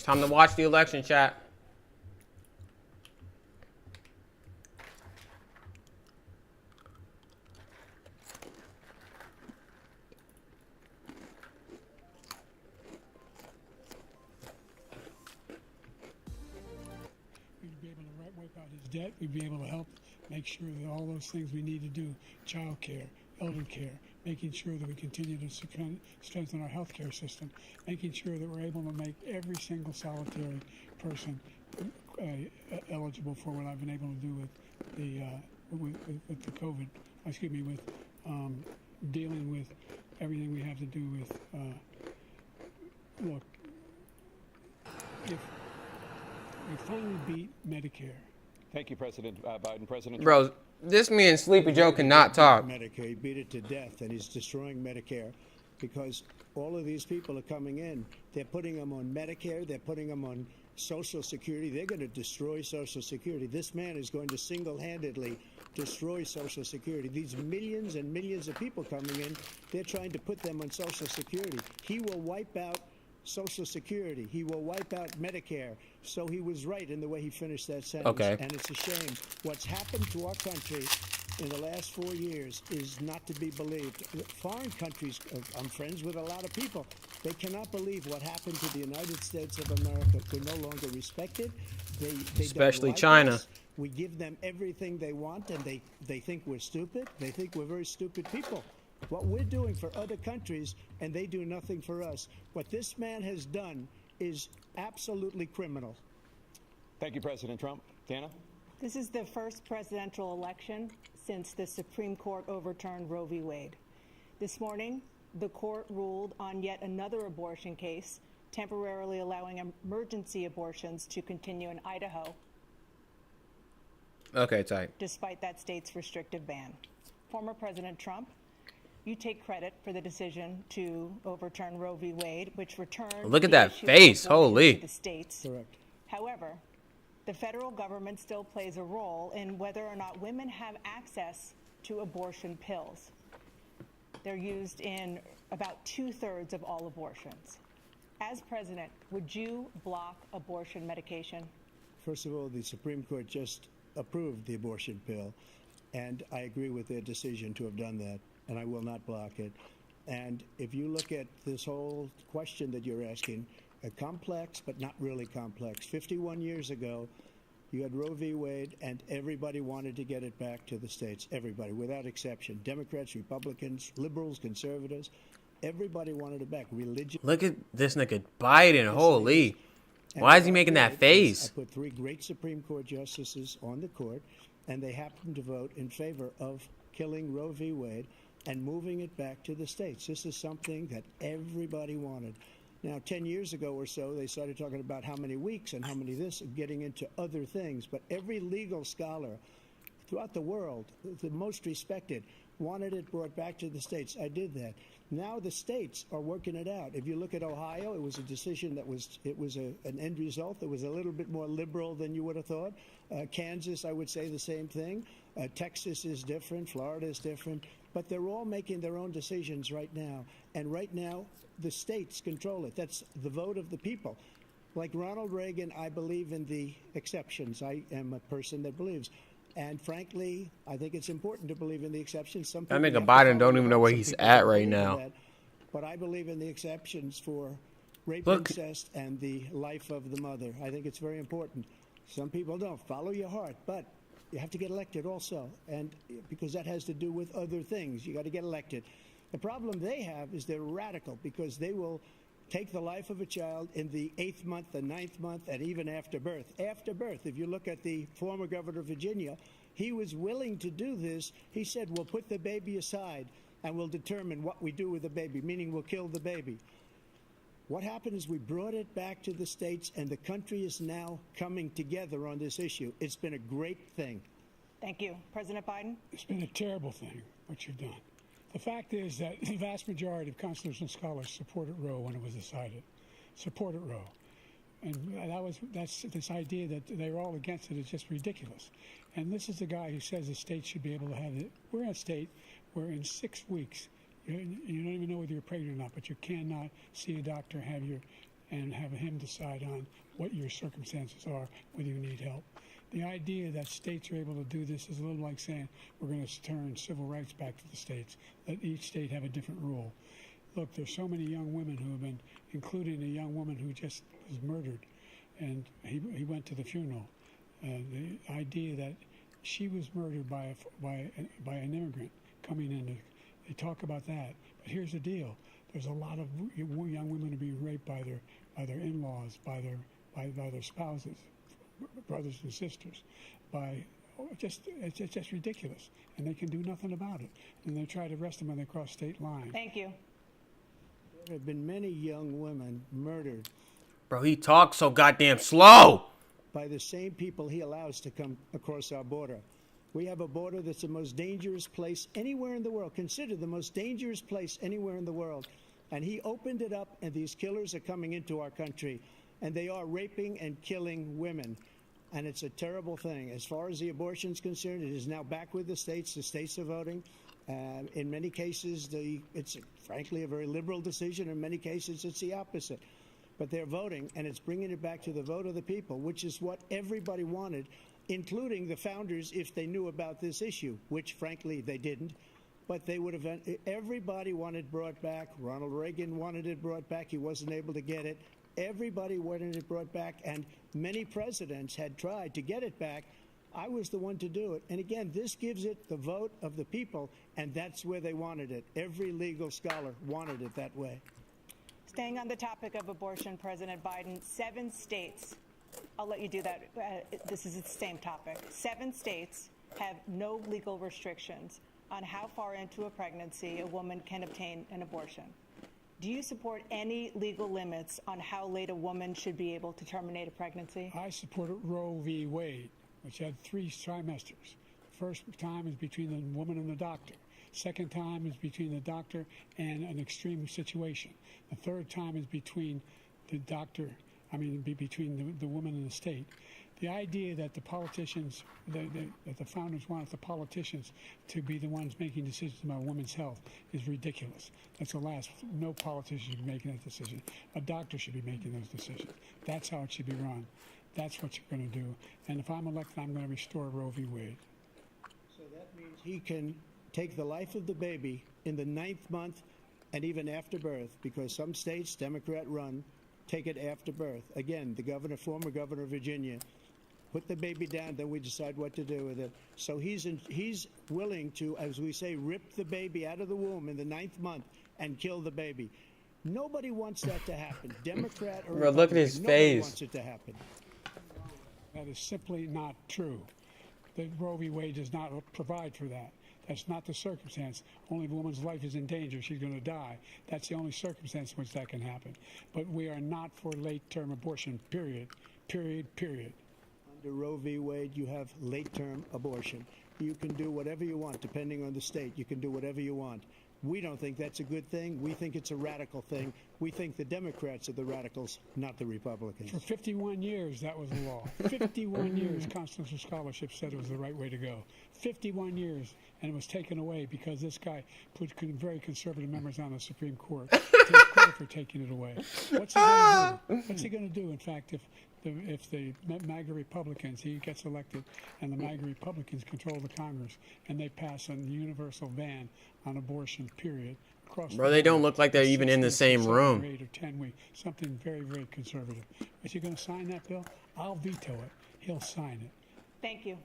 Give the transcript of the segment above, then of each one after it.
Time to watch the election, chat. We'd be able to wipe out his debt. We'd be able to help make sure that all those things we need to do, child care, elder care, making sure that we continue to strengthen our health care system, making sure that we're able to make every single solitary person eligible for what I've been able to do with the with the COVID, with dealing with everything we have to do with, look, if we finally beat Medicare. Thank you, President Biden. President Bro, this me and Sleepy Joe cannot talk. Medicare, he beat it to death, and he's destroying Medicare because all of these people are coming in. They're putting them on Medicare. They're putting them on Social Security. They're going to destroy Social Security. This man is going to single-handedly destroy Social Security. These millions and millions of people coming in, they're trying to put them on Social Security. He will wipe out Social Security. He will wipe out Medicare. So he was right in the way he finished that sentence. Okay. And it's a shame. What's happened to our country in the last 4 years is not to be believed. Foreign countries, I'm friends with a lot of people, they cannot believe what happened to the United States of America. We're no longer respected. They Especially don't like China. us. We give them everything they want, and they think we're stupid. They think we're very stupid people. What we're doing for other countries, and they do nothing for us. What this man has done is absolutely criminal. Thank you, President Trump. Dana? This is the first presidential election since the Supreme Court overturned Roe v. Wade. This morning, the court ruled on yet another abortion case, temporarily allowing emergency abortions to continue in Idaho, Okay, tight. despite that state's restrictive ban. Former President Trump, you take credit for the decision to overturn Roe v. Wade, which returned Look at the that issue of face, abortion holy. to the states. Correct. However, the federal government still plays a role in whether or not women have access to abortion pills. They're used in about 2/3 of all abortions. As president, would you block abortion medication? First of all, the Supreme Court just approved the abortion pill, and I agree with their decision to have done that, and I will not block it. And if you look at this whole question that you're asking, complex but not really complex. 51 years ago, you had Roe v. Wade, and everybody wanted to get it back to the states. Everybody, without exception. Democrats, Republicans, liberals, conservatives. Everybody wanted it back. Religion. Look at this nigga Biden, holy. Why is he making that face? I put 3 great Supreme Court justices on the court, and they happened to vote in favor of killing Roe v. Wade and moving it back to the states. This is something that everybody wanted. Now, 10 years ago or so, they started talking about how many weeks and how many this, and getting into other things. But every legal scholar throughout the world, the most respected, wanted it brought back to the states. I did that. Now the states are working it out. If you look at Ohio, it was a decision that was an end result that was a little bit more liberal than you would have thought. Kansas, I would say the same thing. Texas is different. Florida is different. But they're all making their own decisions right now. And right now, the states control it. That's the vote of the people. Like Ronald Reagan, I believe in the exceptions. I am a person that believes. And frankly, I think it's important to believe in the exceptions. Some That people nigga have to Biden follow don't the even know vote. where Some he's people at don't right believe in now. that. But I believe in the exceptions for rape, Look. incest, and the life of the mother. I think it's very important. Some people don't. Follow your heart. But you have to get elected also. And because that has to do with other things. You got to get elected. The problem they have is they're radical because they will take the life of a child in the 8th month, the 9th month, and even after birth. After birth, if you look at the former governor of Virginia, he was willing to do this. He said, we'll put the baby aside and we'll determine what we do with the baby, meaning we'll kill the baby. What happened is we brought it back to the states, and the country is now coming together on this issue. It's been a great thing. Thank you. President Biden? It's been a terrible thing, what you've done. The fact is that the vast majority of constitutional scholars supported Roe when it was decided. Supported Roe. And that's this idea that they're all against it is just ridiculous. And this is the guy who says the state should be able to have it. We're in a state where in 6 weeks, you don't even know whether you're pregnant or not, but you cannot see a doctor, have your and have him decide on what your circumstances are, whether you need help. The idea that states are able to do this is a little like saying we're going to turn civil rights back to the states. Let each state have a different rule. Look, there's so many young women who have been, including a young woman who just was murdered, and he went to the funeral. The idea that she was murdered by an immigrant coming in, they talk about that. But here's the deal: there's a lot of young women who are being raped by their in-laws, by their spouses, brothers and sisters, it's just ridiculous, and they can do nothing about it. And they try to arrest them when they cross state lines. Thank you. There have been many young women murdered Bro, he talks so goddamn slow. by the same people he allows to come across our border. We have a border that's the most dangerous place anywhere in the world, considered the most dangerous place anywhere in the world. And he opened it up, and these killers are coming into our country, and they are raping and killing women. And it's a terrible thing. As far as the abortion is concerned, it is now back with the states. The states are voting. In many cases, it's frankly a very liberal decision. In many cases, it's the opposite. But they're voting, and it's bringing it back to the vote of the people, which is what everybody wanted, including the founders, if they knew about this issue, which, frankly, they didn't. But they would have. Everybody wanted it brought back. Ronald Reagan wanted it brought back. He wasn't able to get it. Everybody wanted it brought back, and many presidents had tried to get it back. I was the one to do it. And again, this gives it the vote of the people, and that's where they wanted it. Every legal scholar wanted it that way. Staying on the topic of abortion, President Biden, 7 states, I'll let you do that. This is the same topic. 7 states have no legal restrictions on how far into a pregnancy a woman can obtain an abortion. Do you support any legal limits on how late a woman should be able to terminate a pregnancy? I support Roe v. Wade, which had 3 trimesters. The first time is between the woman and the doctor. Second time is between the doctor and an extreme situation. The third time is between the doctor, between the woman and the state. The idea that the politicians, that the founders wanted the politicians to be the ones making decisions about women's health is ridiculous. That's the last. No politician should be making that decision. A doctor should be making those decisions. That's how it should be run. That's what you're going to do. And if I'm elected, I'm going to restore Roe v. Wade. So that means he can take the life of the baby in the 9th month and even after birth, because some states, Democrat run, take it after birth. Again, the former governor of Virginia, put the baby down, then we decide what to do with it. So he's willing to, as we say, rip the baby out of the womb in the 9th month and kill the baby. Nobody wants that to happen. Democrat or Bro, look at his Republican, nobody face. wants it to happen. That is simply not true. The Roe v. Wade does not provide for that. That's not the circumstance. Only if a woman's life is in danger, she's going to die. That's the only circumstance in which that can happen. But we are not for late-term abortion, period. Period, period. Under Roe v. Wade, you have late-term abortion. You can do whatever you want, depending on the state. You can do whatever you want. We don't think that's a good thing. We think it's a radical thing. We think the Democrats are the radicals, not the Republicans. For 51 years, that was the law. 51 years, constitutional scholarship said it was the right way to go. 51 years, and it was taken away because this guy put very conservative members on the Supreme Court. Take credit for taking it away. What's he going to do? What's he going to do, in fact, if the MAGA Republicans, he gets elected, and the MAGA Republicans control the Congress, and they pass a universal ban on abortion, period, across Bro, the they don't board. look like they're even in the 6 same weeks, 7 room. or 8 or 10 weeks, something very, very conservative. Is he going to sign that bill? I'll veto it. He'll sign it. Thank you.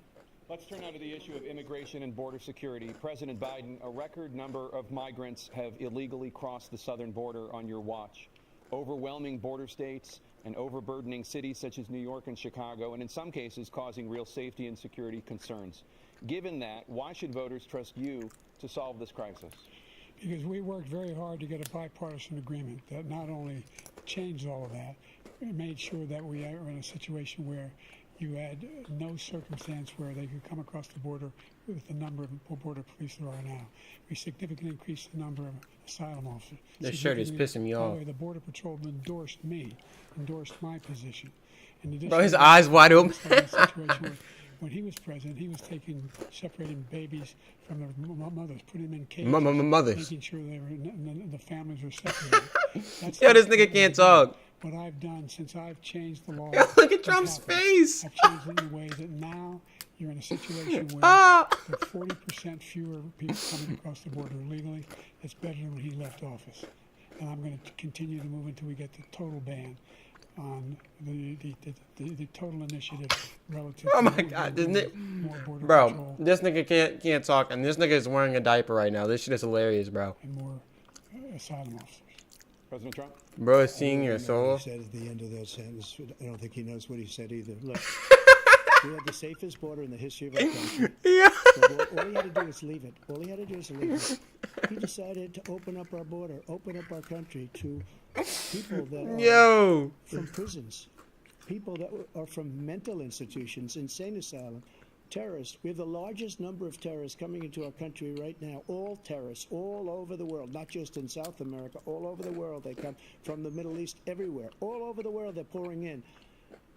Let's turn now to the issue of immigration and border security. President Biden, a record number of migrants have illegally crossed the southern border on your watch. Overwhelming border states and overburdening cities such as New York and Chicago, and in some cases causing real safety and security concerns. Given that, why should voters trust you to solve this crisis? Because we worked very hard to get a bipartisan agreement that not only changed all of that, it made sure that we are in a situation where you had no circumstance where they could come across the border with the number of border police there are now. We significantly increased the number of asylum officers. This shirt is pissing me By the off. way, the Border Patrol endorsed my position. In addition, Bro, his eyes wide open. it's like a situation where when he was president, he was separating babies from their mothers, putting them in cages, Mothers. making sure the families were separated. That's Yo, not this what nigga we can't do. talk. what I've done since I've changed the law. Look at Trump's face. I've changed it in a way that now you're in a situation where Ah. there are 40% fewer people coming across the border illegally. It's better than when he left office. And I'm going to continue to move until we get the total ban on the total initiative relative Oh to my God, isn't it? more border Bro, control this nigga can't talk, and this nigga is wearing a diaper right now. This shit is hilarious, bro. and more asylum officers. President Trump? Bro is seeing your I don't know soul. what he said at the end of that sentence. I don't think he knows what he said either. Look, we had the safest border in the history of our country. Yeah. So all he had to do was leave it. All he had to do was leave it. He decided to open up our border, open up our country to people that are Yo. from prisons, people that are from mental institutions, insane asylum, terrorists. We have the largest number of terrorists coming into our country right now. All terrorists, all over the world, not just in South America, all over the world. They come from the Middle East, everywhere. All over the world, they're pouring in.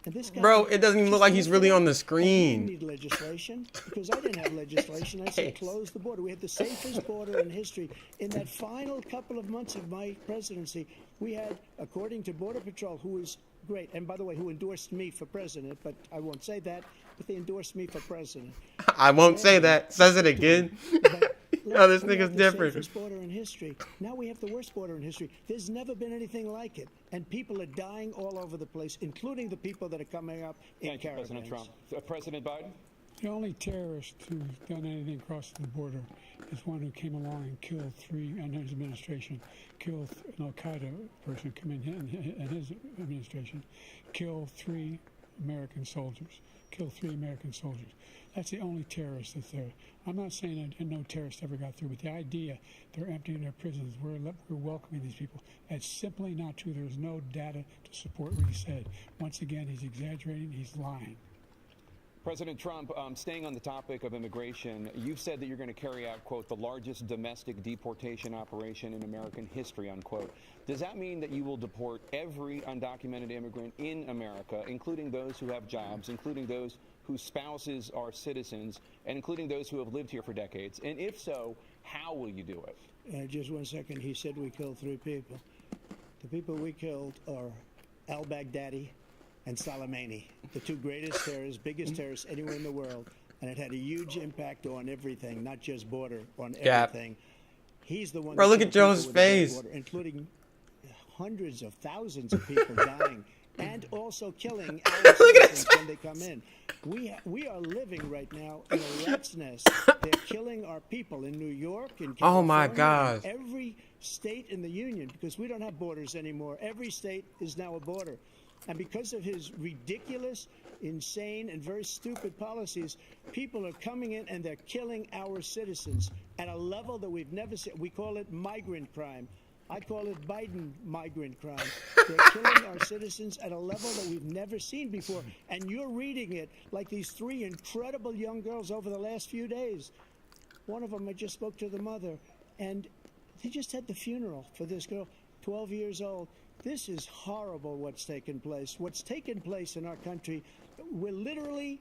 And this guy, Bro, it doesn't even look like he's really on the I screen. didn't need legislation because I didn't have legislation. I said close the border. We had the safest border in history. In that final couple of months of my presidency, we had, according to Border Patrol, who is great, and by the way, who endorsed me for president, but I won't say that, but they endorsed me for president. I won't say that. Says it again. But Oh, this we nigga's have the different. safest border in history. Now we have the worst border in history. There's never been anything like it, and people are dying all over the place, including the people that are coming up in Thank you, President caravans. Trump. President Biden? The only terrorist who's done anything across the border is one who came along and killed three, under his administration, killed an Al-Qaeda person come in his administration, killed three American soldiers. That's the only terrorist that's there. I'm not saying that no terrorist ever got through, but the idea they're emptying their prisons, we're welcoming these people, that's simply not true. There's no data to support what he said. Once again, he's exaggerating, he's lying. President Trump, staying on the topic of immigration, you've said that you're going to carry out, quote, the largest domestic deportation operation in American history, unquote. Does that mean that you will deport every undocumented immigrant in America, including those who have jobs, including those whose spouses are citizens, and including those who have lived here for decades? And if so, how will you do it? Just 1 second. He said we killed three people. The people we killed are al-Baghdadi and Soleimani, the two greatest terrorists, biggest terrorists anywhere in the world. And it had a huge impact on everything, not just border, on Yep. everything. He's the one. Bro, that look killed at Joe's people without face. border, including hundreds of thousands of people dying, and also killing our citizens when they come in. We are living right now in a rat's nest. They're killing our people in New York, in California, Oh my in God. every state in the union, because we don't have borders anymore. Every state is now a border. And because of his ridiculous, insane, and very stupid policies, people are coming in and they're killing our citizens at a level that we've never seen. We call it migrant crime. I call it Biden migrant crime. They're killing our citizens at a level that we've never seen before. And you're reading it like these three incredible young girls over the last few days. One of them, I just spoke to the mother, and they just had the funeral for this girl, 12 years old. This is horrible what's taken place. What's taken place in our country, we're literally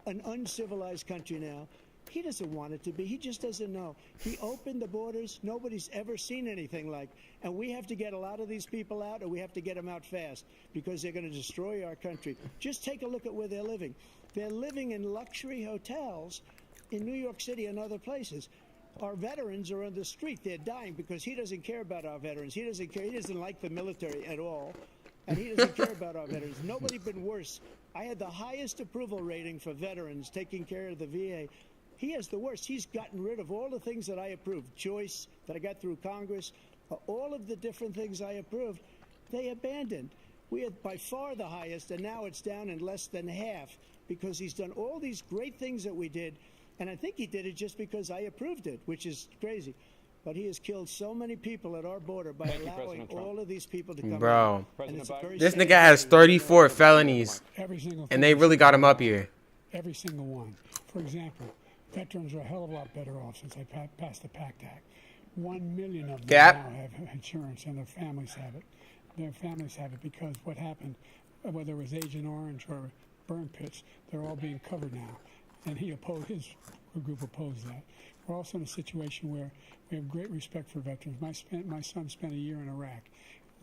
an uncivilized country now. He doesn't want it to be. He just doesn't know. He opened the borders. Nobody's ever seen anything like. And we have to get a lot of these people out, or we have to get them out fast, because they're going to destroy our country. Just take a look at where they're living. They're living in luxury hotels in New York City and other places. Our veterans are on the street. They're dying because he doesn't care about our veterans. He doesn't care. He doesn't like the military at all. And he doesn't care about our veterans. Nobody been worse. I had the highest approval rating for veterans taking care of the VA. He has the worst. He's gotten rid of all the things that I approved. Choice that I got through Congress, all of the different things I approved, they abandoned. We had by far the highest, and now it's down in less than half because he's done all these great things that we did. And I think he did it just because I approved it, which is crazy. But he has killed so many people at our border by Thank you, allowing President Trump. all of these people to come Bro. in. President And it's a Biden. very This sad nigga has thing. 34 felonies, Every single and they really got him up here. Every single one. For example, veterans are a hell of a lot better off since I passed the PACT Act. 1 million of them Cap. now have insurance, and their families have it. Their families have it because what happened, whether it was Agent Orange or burn pits, they're all being covered now. And he opposed, his group opposed that. We're also in a situation where we have great respect for veterans. My son spent a year in Iraq.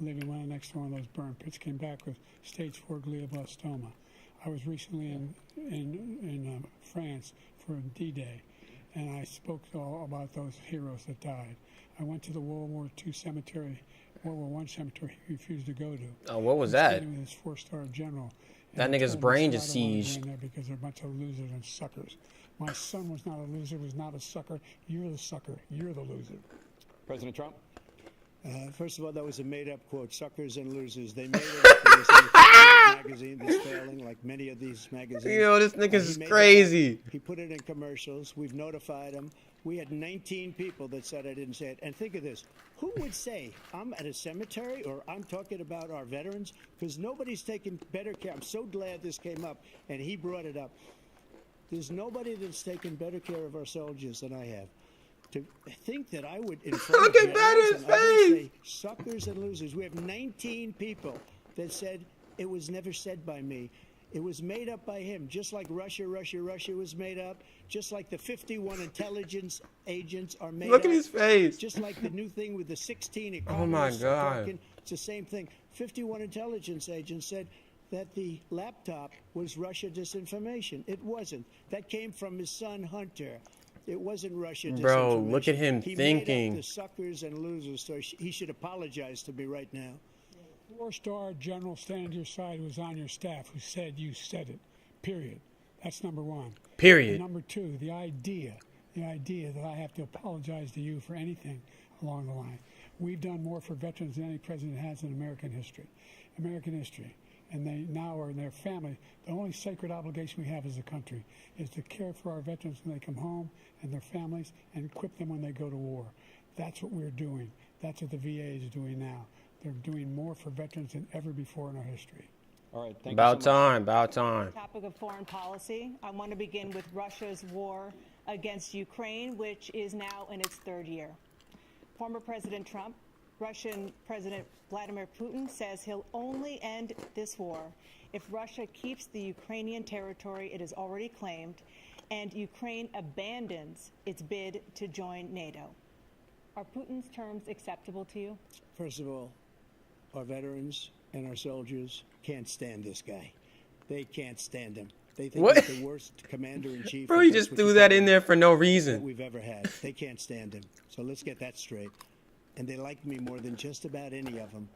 living right next to one of those burn pits, came back with stage 4 glioblastoma. I was recently in France for D-Day, and I spoke all about those heroes that died. I went to the World War II cemetery, World War I cemetery he refused to go to. Oh, what was He that? stayed with his 4-star general. That And he nigga's told me, brain "Sir, just I don't wanna go seized." in there because they're a bunch of losers and suckers. My son was not a loser, was not a sucker. You're the sucker. You're the loser. President Trump? First of all, that was a made-up quote. Suckers and losers. They made it up. It was in a magazine that's failing, like many of these magazines. Yo, this nigga's He made that crazy. up. He put it in commercials. We've notified him. We had 19 people that said I didn't say it. And think of this. Who would say I'm at a cemetery or I'm talking about our veterans? Because nobody's taken better care. I'm so glad this came up, and he brought it up. There's nobody that's taken better care of our soldiers than I have. To think that I would Look at that in his face. say suckers and losers. We have 19 people that said it was never said by me. It was made up by him, just like Russia was made up, just like the 51 intelligence agents are made up. Look at his face. Just like the new thing with the 16 Oh my economists God. talking, it's the same thing. 51 intelligence agents said that the laptop was Russia disinformation. It wasn't. That came from his son Hunter. It wasn't Russia disinformation. Bro, look at him he thinking. made up the suckers and losers, so he should apologize to me right now. 4-star general standing to your side who was on your staff who said you said it. Period. That's number one. Period. And number two, the idea that I have to apologize to you for anything along the line. We've done more for veterans than any president has in American history. And they now are in their family. The only sacred obligation we have as a country is to care for our veterans when they come home and their families and equip them when they go to war. That's what we're doing. That's what the VA is doing now. They're doing more for veterans than ever before in our history. All right, thank About you so much. time. About time. Topic of foreign policy. I want to begin with Russia's war against Ukraine, which is now in its 3rd year. Former President Trump, Russian President Vladimir Putin says he'll only end this war if Russia keeps the Ukrainian territory it has already claimed and Ukraine abandons its bid to join NATO. Are Putin's terms acceptable to you? First of all, our veterans and our soldiers can't stand this guy. They can't stand him. They think What? he's the worst commander-in-chief. Bro, he just threw that in there for no that reason. we've ever had. They can't stand him. So let's get that straight. And they like me more than just about any of them.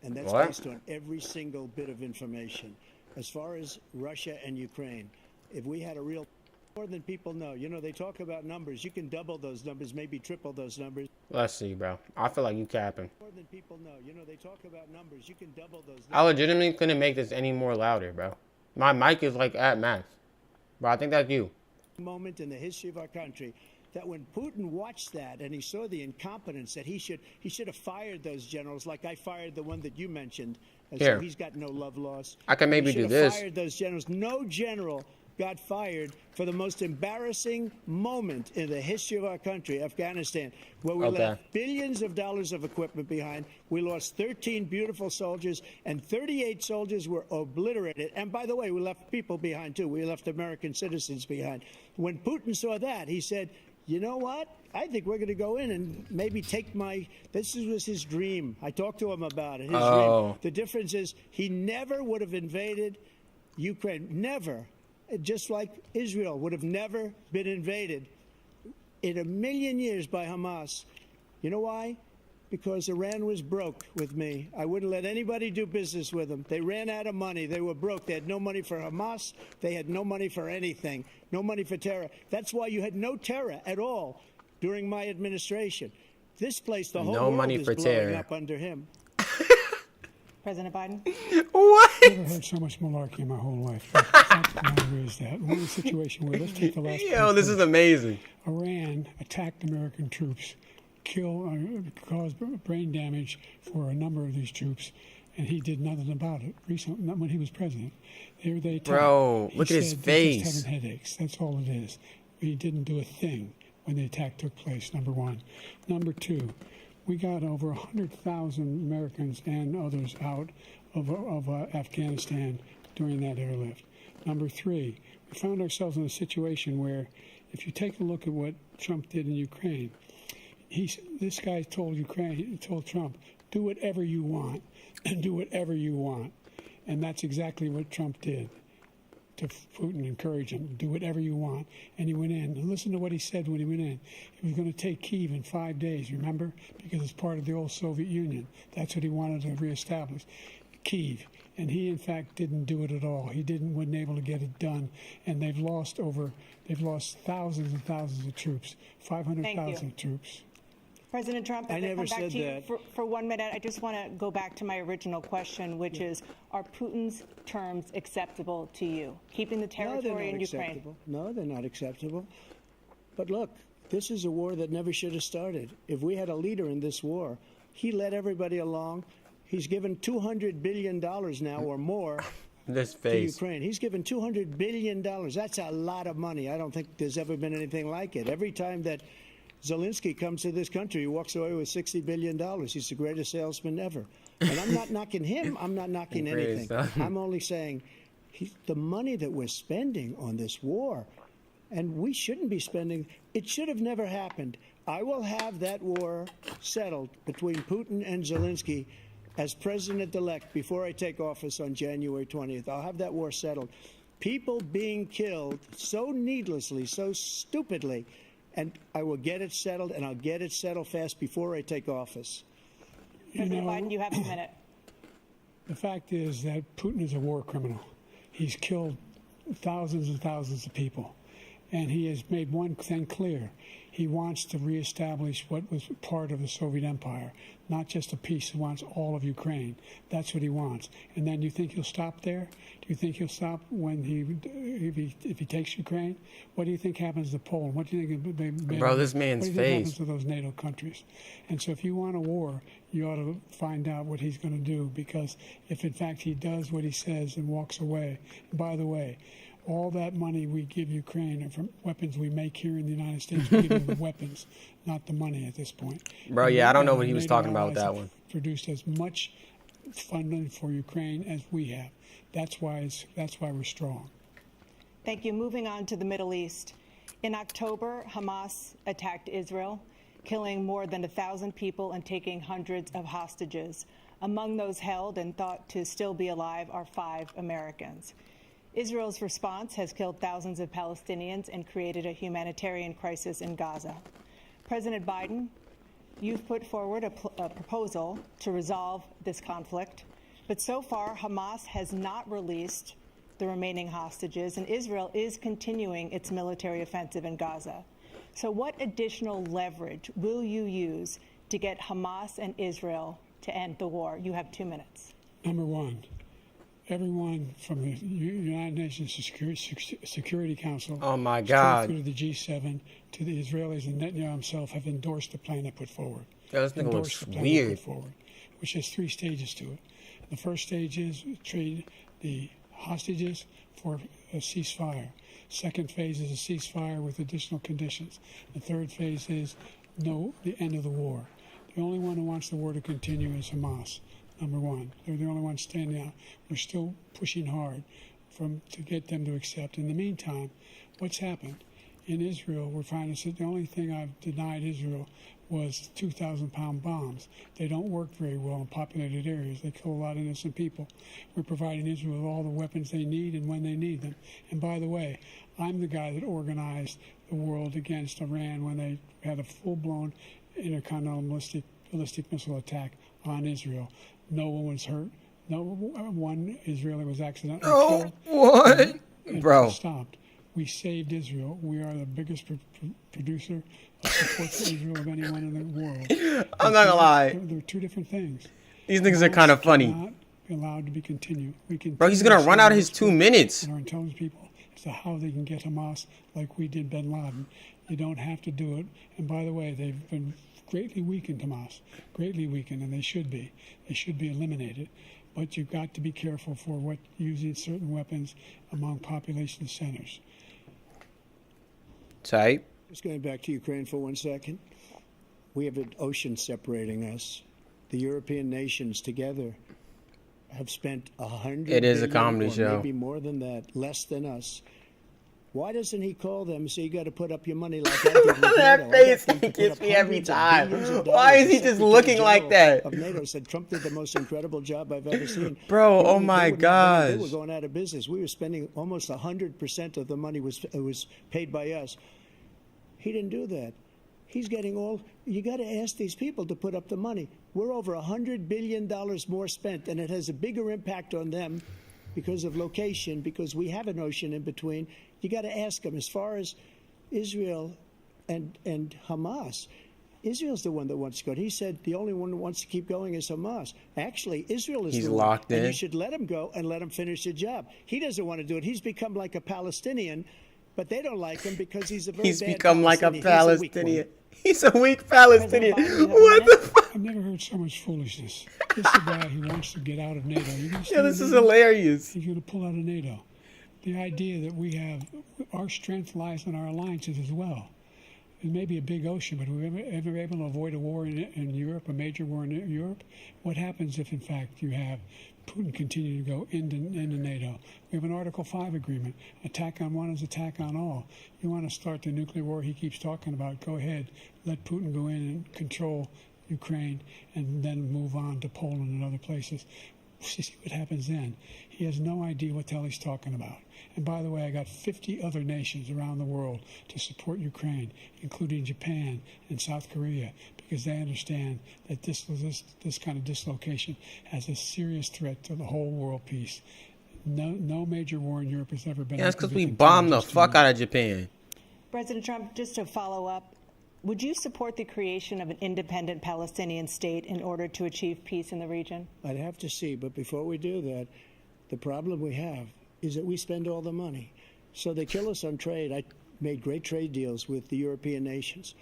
And that's What? based on every single bit of information. As far as Russia and Ukraine, if we had a real more than people know. You know, they talk about numbers. You can double those numbers, maybe triple those numbers. Let's see, bro. I feel like you capping. More than people know. You know, they talk about numbers. You can double those numbers. I legitimately couldn't make this any more louder, bro. My mic is like at max. Bro, I think that's you. Moment in the history of our country that when Putin watched that and he saw the incompetence that he should have fired those generals like I fired the one that you mentioned. And Here. so he's got no love lost. I can maybe He should do have this. Fired those generals. No general got fired for the most embarrassing moment in the history of our country, Afghanistan, where we Okay. left billions of dollars of equipment behind. We lost 13 beautiful soldiers, and 38 soldiers were obliterated. And by the way, we left people behind, too. We left American citizens behind. When Putin saw that, he said, you know what? I think we're going to go in and maybe take this was his dream. I talked to him about it. His Oh. dream. The difference is he never would have invaded Ukraine. Never. Just like Israel would have never been invaded in a million years by Hamas. You know why? Because Iran was broke with me. I wouldn't let anybody do business with them. They ran out of money. They were broke. They had no money for Hamas. They had no money for anything. No money for terror. That's why you had no terror at all during my administration. This place, the whole No world money is for blowing terror. up under him. President Biden? What? I've never heard so much malarkey in my whole life. The fact of the matter is that we're in a situation where, let's take the last Yo, point this first. is amazing. Iran attacked American troops, caused brain damage for a number of these troops, and he did nothing about it. Recently, not when he was president, they attacked. Bro, He look at his said they're just face. having headaches. That's all it is. He didn't do a thing when the attack took place. Number one. Number 2, we got over 100,000 Americans and others out of Afghanistan during that airlift. Number 3, we found ourselves in a situation where, if you take a look at what Trump did in Ukraine, this guy told Trump, Do whatever you want and do whatever you want. And that's exactly what Trump did to Putin, encourage him, do whatever you want. And he went in. And listen to what he said when he went in. He was going to take Kyiv in 5 days, remember? Because it's part of the old Soviet Union. That's what he wanted to reestablish, Kyiv. And he, in fact, didn't do it at all. He wasn't able to get it done. And they've lost thousands and thousands of troops, 500,000 troops. President Trump, I as never come back said to you that. for 1 minute, I just want to go back to my original question, which is, are Putin's terms acceptable to you? Keeping the territory in Ukraine? Acceptable. No, they're not acceptable. But look, this is a war that never should have started. If we had a leader in this war, he led everybody along. He's given $200 billion now or more This to face. Ukraine. He's given $200 billion. That's a lot of money. I don't think there's ever been anything like it. Every time that Zelensky comes to this country, he walks away with $60 billion. He's the greatest salesman ever. And I'm not knocking him. I'm not knocking anything. I'm only saying the money that we're spending on this war, and we shouldn't be spending, it should have never happened. I will have that war settled between Putin and Zelensky as president-elect before I take office on January 20th. I'll have that war settled. People being killed so needlessly, so stupidly, and I will get it settled, and I'll get it settled fast before I take office. President Biden, you have a minute. The fact is that Putin is a war criminal. He's killed thousands and thousands of people. And he has made one thing clear. He wants to reestablish what was part of the Soviet Empire, not just a piece. He wants all of Ukraine. That's what he wants. And then you think he'll stop there? Do you think he'll stop when if he takes Ukraine? What do you think happens to Poland? What do you think? Bro, this man's what do you think happens face. to those NATO countries? And so if you want a war, you ought to find out what he's going to do, because if in fact he does what he says and walks away, and by the way, all that money we give Ukraine are from weapons we make here in the United States. We give them the weapons, not the money at this point. Bro, yeah, I don't know what he was talking about with that one. Produced as much funding for Ukraine as we have. That's why we're strong. Thank you. Moving on to the Middle East. In October, Hamas attacked Israel, killing more than 1,000 people and taking hundreds of hostages. Among those held and thought to still be alive are 5 Americans. Israel's response has killed thousands of Palestinians and created a humanitarian crisis in Gaza. President Biden, you've put forward a proposal to resolve this conflict, but so far Hamas has not released the remaining hostages, and Israel is continuing its military offensive in Gaza. So what additional leverage will you use to get Hamas and Israel to end the war? You have 2 minutes. Number one, everyone from the United Nations Security Council, Oh my God. through the G7 to the Israelis and Netanyahu himself have endorsed the plan I put forward. Yo, this nigga Endorsed looks the plan I weird. put forward, which has 3 stages to it. The first stage is trade the hostages for a ceasefire. Second phase is a ceasefire with additional conditions. The third phase is the end of the war. The only one who wants the war to continue is Hamas. Number one, they're the only ones standing out. We're still pushing hard to get them to accept. In the meantime, what's happened? In Israel, we're finding that the only thing I've denied Israel was 2,000-pound bombs. They don't work very well in populated areas. They kill a lot of innocent people. We're providing Israel with all the weapons they need and when they need them. And by the way, I'm the guy that organized the world against Iran when they had a full-blown intercontinental ballistic missile attack on Israel. No one was hurt. No one Israeli was accidentally killed. What? And Bro. stopped. We saved Israel. We are the biggest producer of support for Israel of anyone in the world. I'm not gonna lie. There are 2 different things. These niggas are kind of funny. Not be allowed to be continued. Bro, he's gonna run out of his 2 minutes. And our intelligence people as to how they can get Hamas like we did bin Laden. You don't have to do it. And by the way, they've been greatly weakened, Hamas, greatly weakened, and they should be. They should be eliminated. But you've got to be careful for using certain weapons among population centers. Tight. Just going back to Ukraine for 1 second. We have an ocean separating us. The European nations together have spent $100 It is a billion, comedy or show. maybe more than that, less than us, Why doesn't he call them and say, you got to put up your money like I did with NATO? That I got face them to he put gets up me every hundreds of time. billions of Why dollars. is he The just Secretary looking like General that? Of NATO said Trump did the most incredible job I've ever seen. Bro, They oh were- my they were gosh. going out of business. We were spending almost 100% of the money was paid by us. He didn't do that. He's getting all. You got to ask these people to put up the money. We're over $100 billion more spent, and it has a bigger impact on them because of location, because we have an ocean in between. You got to ask them. As far as Israel and Hamas, Israel's the one that wants to go. He said the only one that wants to keep going is Hamas. Actually, Israel is He's the one, locked and in. you should let him go and let him finish the job. He doesn't want to do it. He's become like a Palestinian, but they don't like him because he's a very He's bad become like a Palestinian. He's a weak one. Palestinian. He's a weak Palestinian. President Biden, What the fuck? I've never heard so much foolishness. This is a guy who wants to get out of NATO. You're gonna Yo, this stay in is NATO? hilarious. He's going to pull out of NATO. The idea that we have our strength lies in our alliances as well. It may be a big ocean, but are we ever able to avoid a war in Europe, a major war in Europe? What happens if, in fact, you have Putin continue to go into NATO? We have an Article 5 agreement. Attack on one is attack on all. You want to start the nuclear war he keeps talking about, go ahead. Let Putin go in and control Ukraine and then move on to Poland and other places. See what happens then. He has no idea what the hell he's talking about. And by the way, I got 50 other nations around the world to support Ukraine, including Japan and South Korea, because they understand that this kind of dislocation has a serious threat to the whole world peace. No major war in Europe has ever been. Yeah, that's because we activated bombed the just fuck to- out of Japan. President Trump, just to follow up, would you support the creation of an independent Palestinian state in order to achieve peace in the region? I'd have to see, but before we do that, the problem we have is that we spend all the money. So they kill us on trade. I made great trade deals with the European nations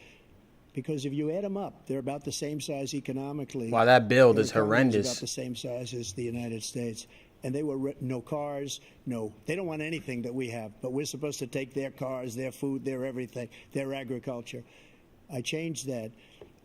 because if you add them up, they're about the same size economically. Wow, that build Their is economy horrendous. About the same size as the United States. And they were no cars, they don't want anything that we have, but we're supposed to take their cars, their food, their everything, their agriculture. I changed that.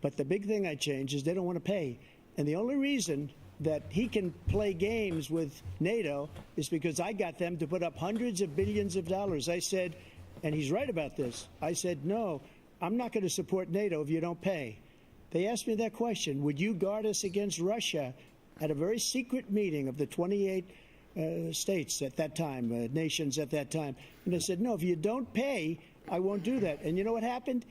But the big thing I changed is they don't want to pay. And the only reason that he can play games with NATO is because I got them to put up hundreds of billions of dollars. I said, and he's right about this, I said, no, I'm not going to support NATO if you don't pay. They asked me that question, would you guard us against Russia? At a very secret meeting of the 28 states at that time, nations at that time. And I said, no, if you don't pay, I won't do that. And you know what happened?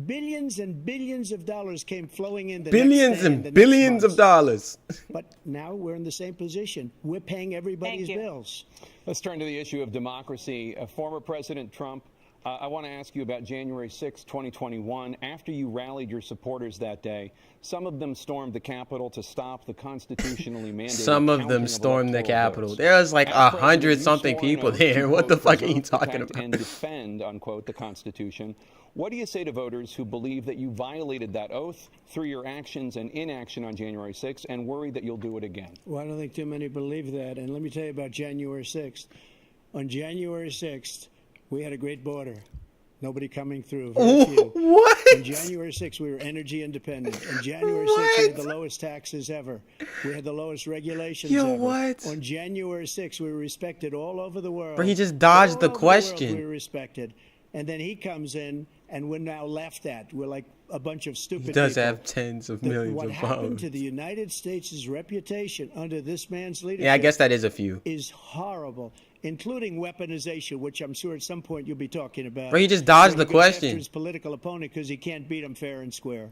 Billions and billions of dollars came flowing in the Billions next day and the and next billions of months. dollars. But now we're in the same position. We're paying everybody's Thank you. bills. Let's turn to the issue of democracy. Former President Trump, I want to ask you about January 6, 2021. After you rallied your supporters that day, some of them stormed the Capitol to stop the constitutionally mandated Some of counting them stormed the electoral Capitol. votes. There was like As president, you 100-something swore an people oath there. to, What the quote, fuck are you preserve, talking protect, about? and defend, unquote, the Constitution. What do you say to voters who believe that you violated that oath through your actions and inaction on January 6th and worry that you'll do it again? Well, I don't think too many believe that. And let me tell you about January 6th. On January 6th, we had a great border. Nobody coming through. Very few. What? On January 6th, we were energy independent. On January 6th, we had the lowest taxes ever. We had the lowest regulations Yo, ever. what? On January 6th, we were respected all over the world. Bro, he just dodged All the over question. world, we were respected. And then he comes in, and we're now laughed at. We're like a bunch of stupid He does people. have tens of millions What of happened followers. to the United States' reputation under this man's leadership Yeah, I guess that is a few. is horrible, including weaponization, which I'm sure at some point you'll be talking about. Bro, he just dodged Where the he goes after question. his political opponent because he can't beat him fair and square.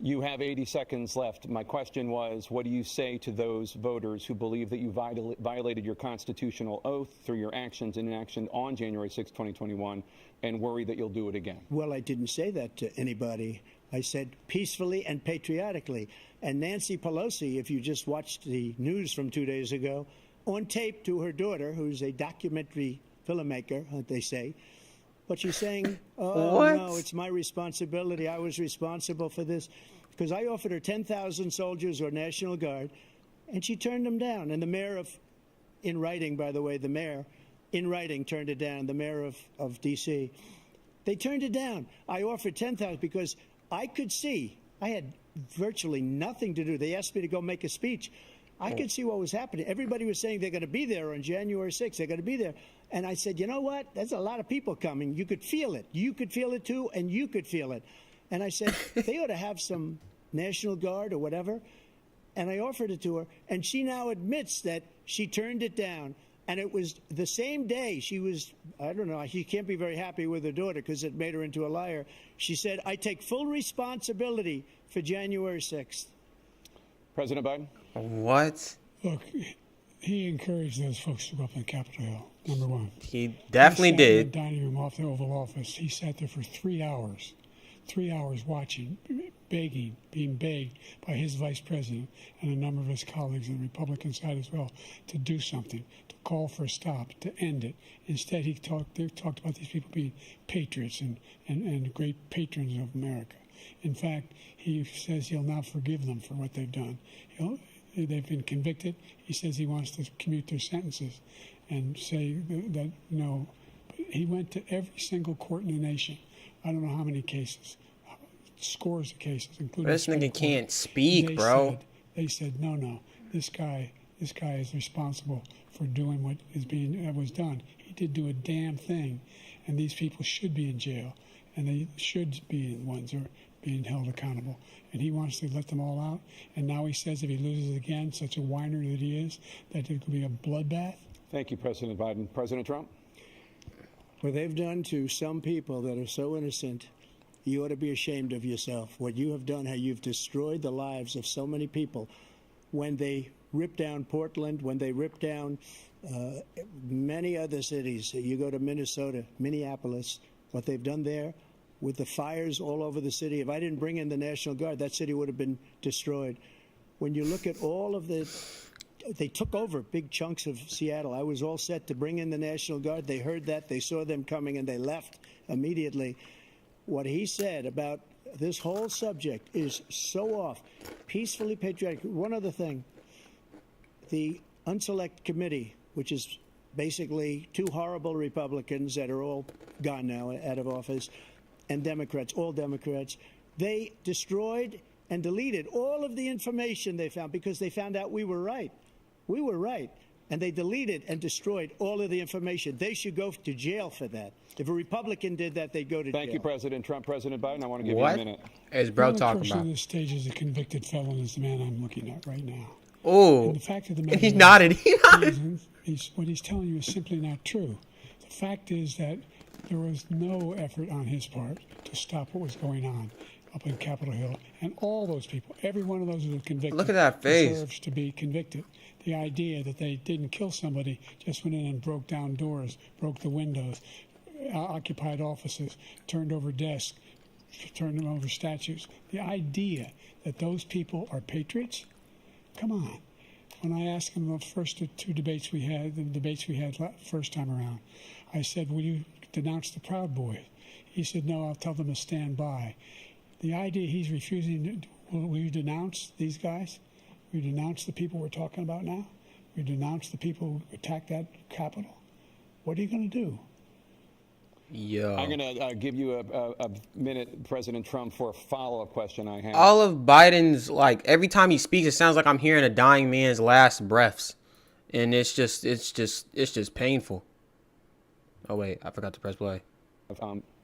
You have 80 seconds left. My question was, what do you say to those voters who believe that you violated your constitutional oath through your actions and inaction on January 6, 2021, and worry that you'll do it again? Well, I didn't say that to anybody. I said peacefully and patriotically. And Nancy Pelosi, if you just watched the news from 2 days ago, on tape to her daughter, who's a documentary filmmaker, they say, but she's saying, oh, What? no, it's my responsibility. I was responsible for this. Because I offered her 10,000 soldiers or National Guard, and she turned them down. And the mayor in writing, by the way, the mayor, in writing, turned it down, the mayor of D.C. They turned it down. I offered 10,000 because I could see I had virtually nothing to do. They asked me to go make a speech. I could see what was happening. Everybody was saying they're going to be there on January 6th. They're going to be there. And I said, you know what? There's a lot of people coming. You could feel it. You could feel it too, and you could feel it. And I said, they ought to have some National Guard or whatever. And I offered it to her, and she now admits that she turned it down. And it was the same day she was, I don't know, she can't be very happy with her daughter because it made her into a liar. She said, I take full responsibility for January 6th. President Biden? What? Look, he encouraged those folks to go up on Capitol Hill, number one. He definitely He sat in did. the dining room off the Oval Office. He sat there for 3 hours. 3 hours watching, begging, being begged by his vice president and a number of his colleagues on the Republican side as well to do something, to call for a stop, to end it. Instead, they talked about these people being patriots and great patrons of America. In fact, he says he'll now forgive them for what they've done. They've been convicted. He says he wants to commute their sentences and say that no. But he went to every single court in the nation. I don't know how many cases, scores of cases, including. This nigga can't speak, bro. They said, no, this guy is responsible for doing what was done. He did do a damn thing, and these people should be in jail, and they should be the ones who are being held accountable. And he wants to let them all out. And now he says if he loses again, such a whiner that he is, that it could be a bloodbath. Thank you, President Biden. President Trump? What they've done to some people that are so innocent, you ought to be ashamed of yourself. What you have done, how you've destroyed the lives of so many people. When they ripped down Portland, when they ripped down many other cities, you go to Minnesota, Minneapolis, what they've done there with the fires all over the city. If I didn't bring in the National Guard, that city would have been destroyed. When you look at all of they took over big chunks of Seattle. I was all set to bring in the National Guard. They heard that. They saw them coming, and they left immediately. What he said about this whole subject is so off. Peacefully patriotic. One other thing. The Unselect Committee, which is basically two horrible Republicans that are all gone now, out of office, and Democrats, all Democrats, they destroyed and deleted all of the information they found because they found out we were right. We were right. And they deleted and destroyed all of the information. They should go to jail for that. If a Republican did that, they'd go to jail. Thank you, President Trump. President Biden, I want to give What you a minute. is bro The talking person about? on this stage is a convicted felon is the man I'm looking at right now. Oh, And the fact of the matter he is, nodded. He nodded. what he's telling you is simply not true. The fact is that there was no effort on his part to stop what was going on up in Capitol Hill. And all those people, every one of those who were convicted, Look at that face. deserves to be convicted. The idea that they didn't kill somebody, just went in and broke down doors, broke the windows, occupied offices, turned over desks, turned them over statues. The idea that those people are patriots? Come on. When I asked him the first two debates we had, first time around, I said, will you denounce the Proud Boys? He said, no, I'll tell them to stand by. The idea he's refusing, will you denounce these guys? Will you denounce the people we're talking about now? Will you denounce the people who attacked that Capitol? What are you going to do? Yo. I'm going to give you a minute, President Trump, for a follow-up question I have. All of Biden's, like, every time he speaks, it sounds like I'm hearing a dying man's last breaths. And it's just painful. Oh, wait, I forgot to press play.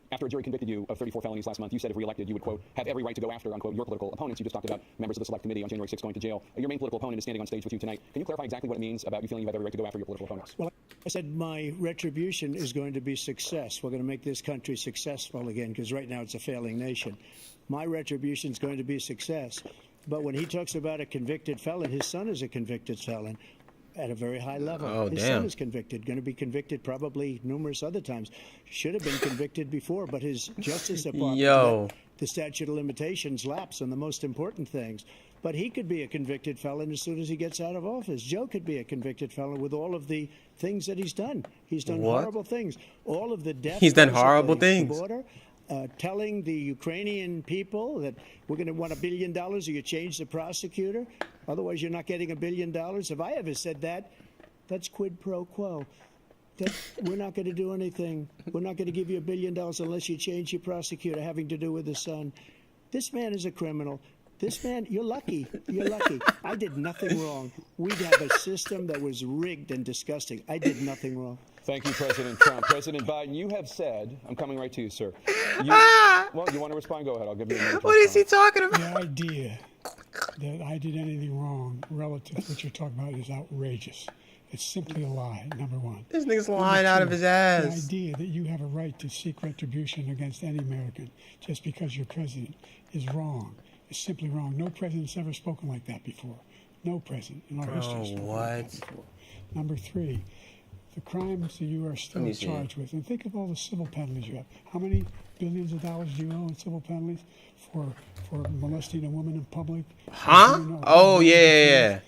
After a jury convicted you of 34 felonies last month, you said if reelected, you would, quote, have every right to go after, unquote, your political opponents. You just talked about members of the Select Committee on January 6th going to jail. Your main political opponent is standing on stage with you tonight. Can you clarify exactly what it means about you feeling you have every right to go after your political opponents? Well, I said my retribution is going to be success. We're going to make this country successful again, because right now it's a failing nation. My retribution is going to be success. But when he talks about a convicted felon, his son is a convicted felon at a very high level. Oh, his damn. son is convicted, going to be convicted probably numerous other times. Should have been convicted before, but his Justice Department Yo. let the statute of limitations lapse on the most important things. But he could be a convicted felon as soon as he gets out of office. Joe could be a convicted felon with all of the things that he's done. He's done What? horrible things. All of the death. He's done toll at horrible the things. Border, telling the Ukrainian people that we're going to want $1 billion or you change the prosecutor. Otherwise, you're not getting $1 billion. If I ever said that, that's quid pro quo. That we're not going to do anything. We're not going to give you $1 billion unless you change your prosecutor, having to do with his son. This man is a criminal. This man, you're lucky. You're lucky. I did nothing wrong. We have a system that was rigged and disgusting. I did nothing wrong. Thank you, President Trump. President Biden, you have said, I'm coming right to you, sir. Well, you want to respond? Go ahead. I'll give you a minute. What is he talking about? The idea that I did anything wrong relative to what you're talking about is outrageous. It's simply a lie, number one. This nigga's Number lying out of two, his the ass. idea that you have a right to seek retribution against any American just because you're president is wrong. It's simply wrong. No president's ever spoken like that before. No president in our history has spoken like that before. Number three, the crimes that you are still Let me see. charged with. And think of all the civil penalties you have. How many billions of dollars do you owe in civil penalties for molesting a woman in public? Huh? Do you know Oh, how yeah, many yeah, yeah.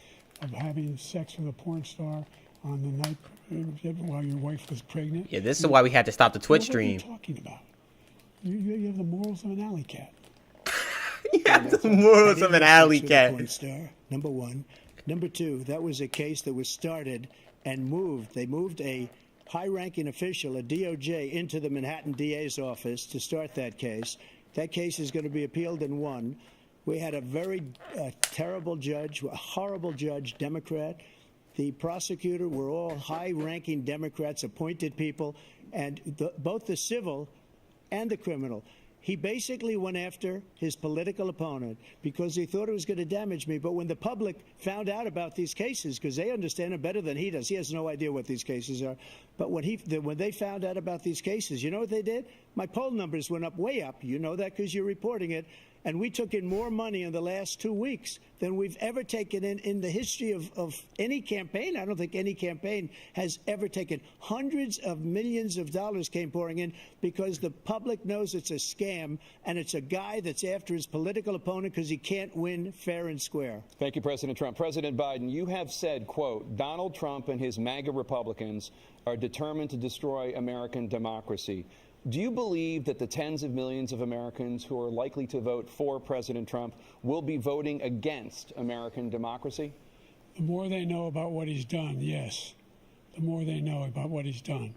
of having sex with a porn star on the night while your wife was pregnant? Yeah, this is why we had to stop the Twitch What are you stream. talking about? You have the morals of an alley cat. You have the morals of an alley Sex with a cat. porn star, number one. Number two, that was a case that was started and moved. They moved a high-ranking official, a DOJ, into the Manhattan DA's office to start that case. That case is going to be appealed and won. We had a very terrible judge, a horrible judge, Democrat. The prosecutor were all high-ranking Democrats, appointed people, and both the civil and the criminal. He basically went after his political opponent because he thought it was going to damage me. But when the public found out about these cases, because they understand it better than he does, he has no idea what these cases are. But when they found out about these cases, you know what they did? My poll numbers went up, way up. You know that because you're reporting it. And we took in more money in the last 2 weeks than we've ever taken in the history of any campaign. I don't think any campaign has ever taken. Hundreds of millions of dollars came pouring in because the public knows it's a scam and it's a guy that's after his political opponent because he can't win fair and square. Thank you, President Trump. President Biden, you have said, quote, Donald Trump and his MAGA Republicans are determined to destroy American democracy. Do you believe that the tens of millions of Americans who are likely to vote for President Trump will be voting against American democracy? The more they know about what he's done, yes. The more they know about what he's done.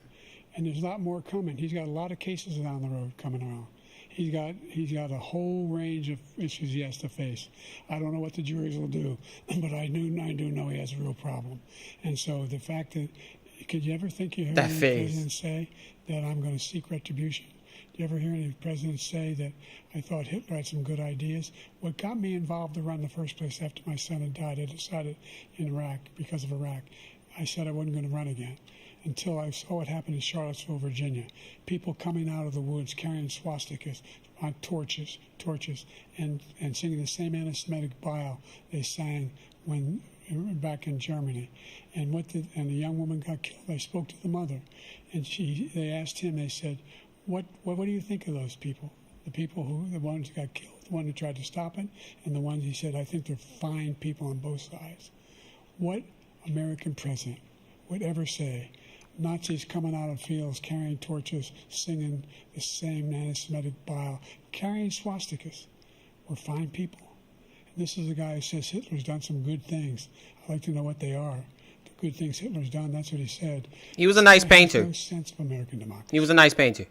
And there's a lot more coming. He's got a lot of cases down the road coming around. He's got a whole range of issues he has to face. I don't know what the juries will do, but I do know he has a real problem. And so the fact that, could you ever think you heard That any face. president say that I'm going to seek retribution? Do you ever hear any presidents say that I thought Hitler had some good ideas? What got me involved to run in the first place after my son had died, I decided in Iraq, because of Iraq, I said I wasn't going to run again until I saw what happened in Charlottesville, Virginia. People coming out of the woods carrying swastikas on torches, and singing the same anti-Semitic bile they sang when back in Germany. And the young woman got killed. I spoke to the mother, and they asked him, they said, what do you think of those people? The ones who got killed, the one who tried to stop it, and the ones he said, I think they're fine people on both sides. What American president would ever say Nazis coming out of fields carrying torches, singing the same anti-Semitic bile, carrying swastikas were fine people? And this is a guy who says Hitler's done some good things. I'd like to know what they are. The good things Hitler's done, that's what he said. He was a nice painter. No sense of American democracy. He was a nice painter.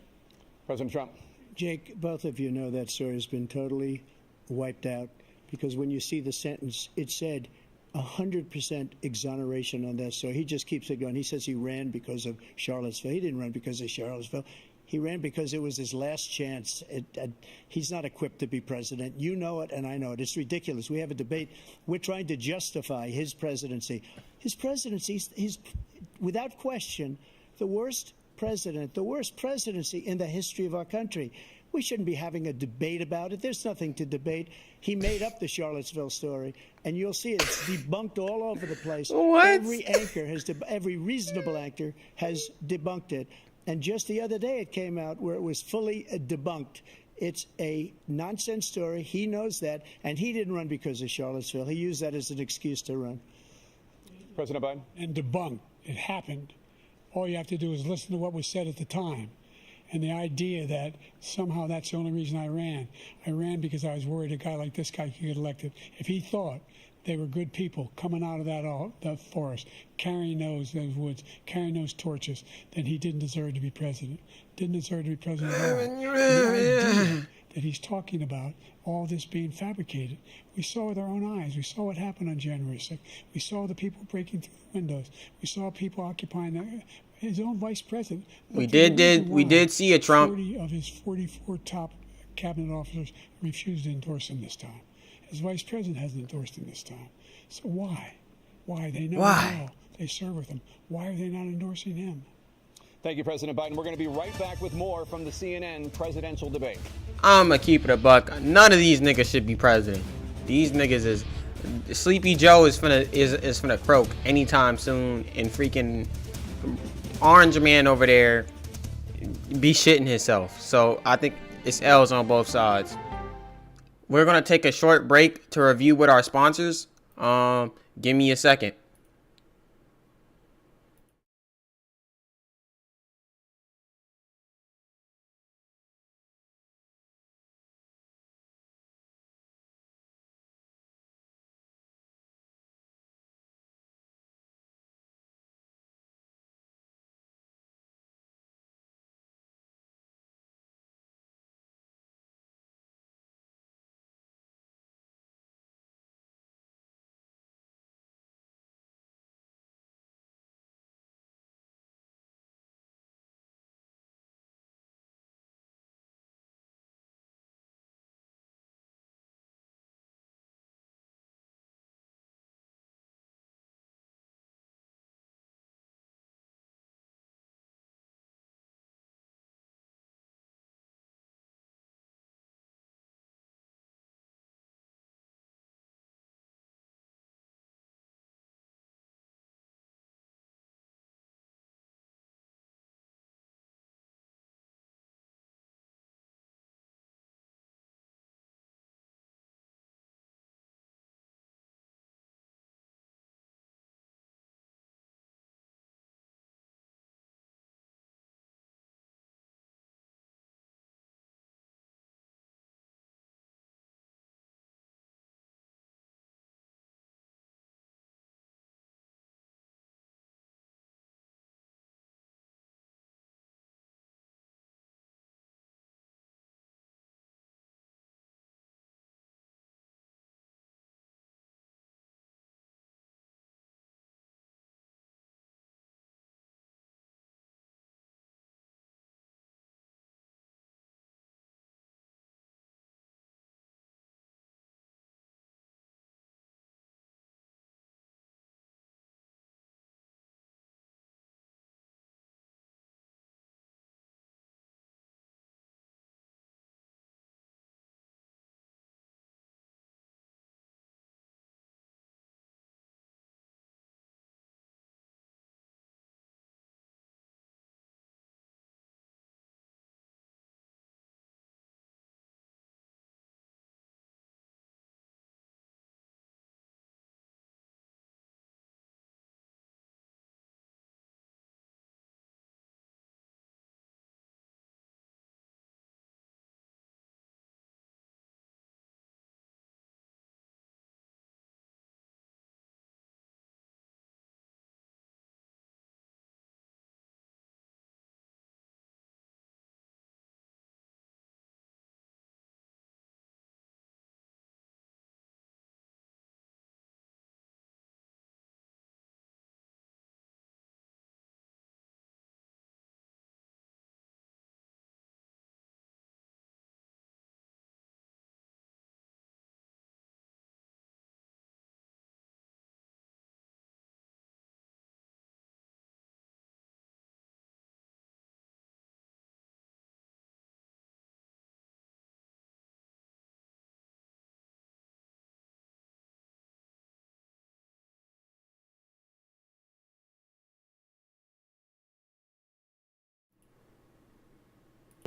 President Trump. Jake, both of you know that story has been totally wiped out because when you see the sentence, it said 100% exoneration on that. So he just keeps it going. He says he ran because of Charlottesville. He didn't run because of Charlottesville. He ran because it was his last chance. He's not equipped to be president. You know it, and I know it. It's ridiculous. We have a debate. We're trying to justify his presidency. His presidency, he's without question the worst president, the worst presidency in the history of our country. We shouldn't be having a debate about it. There's nothing to debate. He made up the Charlottesville story, and you'll see it's debunked all over the place. What? Every reasonable anchor has debunked it. And just the other day it came out where it was fully debunked. It's a nonsense story. He knows that, and he didn't run because of Charlottesville. He used that as an excuse to run. President Biden. And debunked. It happened. All you have to do is listen to what was said at the time. And the idea that somehow that's the only reason I ran because I was worried a guy like this guy could get elected. If he thought they were good people coming out of that forest, carrying those woods, carrying those torches, then he didn't deserve to be president. Didn't deserve to be president at all. The idea that he's talking about all this being fabricated. We saw with our own eyes. We saw what happened on January 6th. We saw the people breaking through the windows. We saw people occupying his own vice president. We did see a Trump. 40 of his 44 top cabinet officers refused to endorse him this time. His vice president hasn't endorsed him this time. So why? Why? They know him well. They serve with him. Why are they not endorsing him? Thank you, President Biden. We're going to be right back with more from the CNN presidential debate. I'ma keep it a buck. None of these niggas should be president. These niggas is Sleepy Joe is finna croak anytime soon, and freaking Orange Man over there be shitting himself. So I think it's L's on both sides. We're gonna take a short break to review with our sponsors. Give me a second.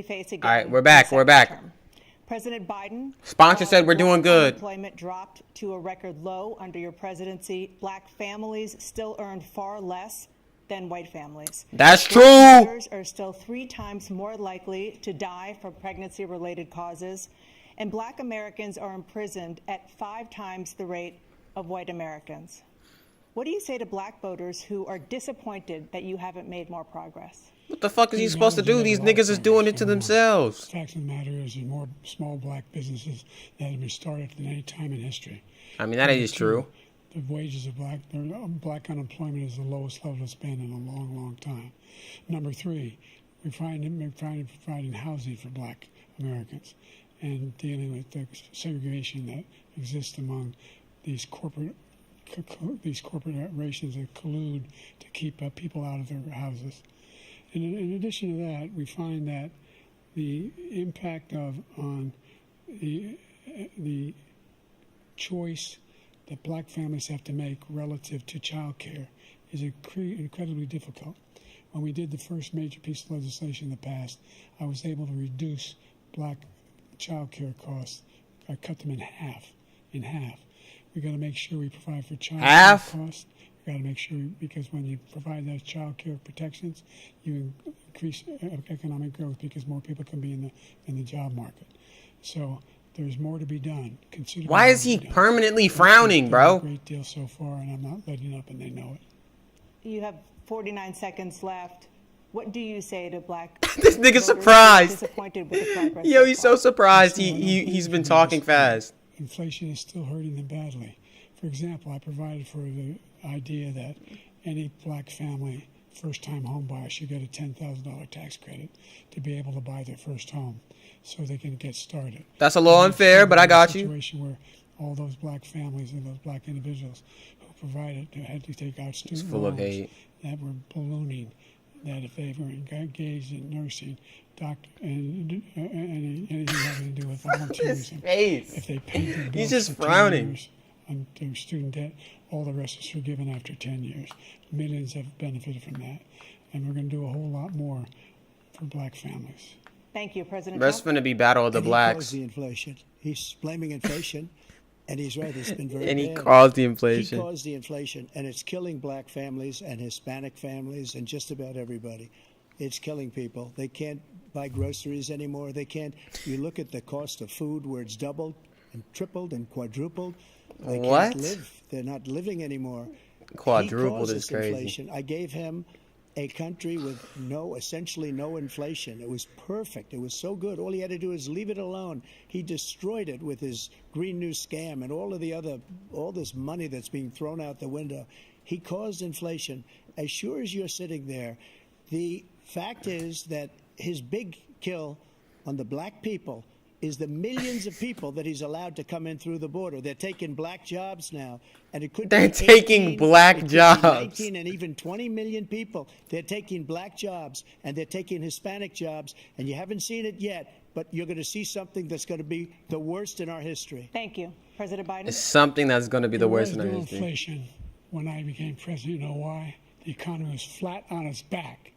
Face again. All right, we're back. We're back. Term. President Biden. Sponsor said we're doing good. Unemployment dropped to a record low under your presidency. Black families still earned far less than white families. That's true. Mothers are still 3 times more likely to die from pregnancy-related causes, and Black Americans are imprisoned at 5 times the rate of white Americans. What do you say to black voters who are disappointed that you haven't made more progress? What the fuck is he supposed to do? These niggas is doing it to themselves. The fact of the matter is, there's more small black businesses that have been started than any time in history. I mean, that is true. The wages of black unemployment is the lowest level it's been in a long, long time. Number three, we're providing housing for black Americans and dealing with the segregation that exists among these corporations that collude to keep people out of their houses. And in addition to that, we find that the impact on the choice that black families have to make relative to child care is incredibly difficult. When we did the first major piece of legislation in the past, I was able to reduce black child care costs. I cut them in half. We got to make sure we provide for child care costs. We got to make sure, because when you provide those child care protections, you increase economic growth because more people can be in the job market. So there's more to be done. Why is he permanently frowning, bro? A great deal so far, and I'm not letting up, and they know it. You have 49 seconds left. What do you say to black This nigga's voters surprised. disappointed with the progress Yo, so he's far? so surprised. He's been talking fast. Inflation is still hurting them badly. For example, I provided for the idea that any black family, first-time home buyer, should get a $10,000 tax credit to be able to buy their first home so they can get started. That's a little unfair, but I got you. Situation where all those black families and those black individuals who provided had to take out student full of loans hate. that were ballooning, that if they were engaged in nursing, doctor, and anything having to do with volunteerism, face. if they paid their bills He's just for 10 frowning. years on their student debt, all the rest is forgiven after 10 years. Millions have benefited from that, and we're going to do a whole lot more for black families. Thank you, President That's Trump. gonna be battle of the And he blacks. caused the inflation. He's blaming inflation, and he's right. It's been very And he bad. caused the He inflation. caused the inflation, and it's killing black families and Hispanic families and just about everybody. It's killing people. They can't buy groceries anymore. They can't. You look at the cost of food, where it's doubled and tripled and quadrupled. They What? can't live. They're not living anymore. Quadrupled He caused is this crazy. inflation. I gave him a country with essentially no inflation. It was perfect. It was so good. All he had to do is leave it alone. He destroyed it with his Green New scam and all this money that's being thrown out the window. He caused inflation. As sure as you're sitting there, the fact is that his big kill on the black people is the millions of people that he's allowed to come in through the border. They're taking black jobs now, and it could They're be taking 18, black it could be jobs. 19 and even 20 million people. They're taking black jobs, and they're taking Hispanic jobs, and you haven't seen it yet, but you're going to see something that's going to be the worst in our history. Thank you, President Biden. It's something that's gonna be the There worst was in our no history. inflation when I became president. You know why? The economy was flat on its back.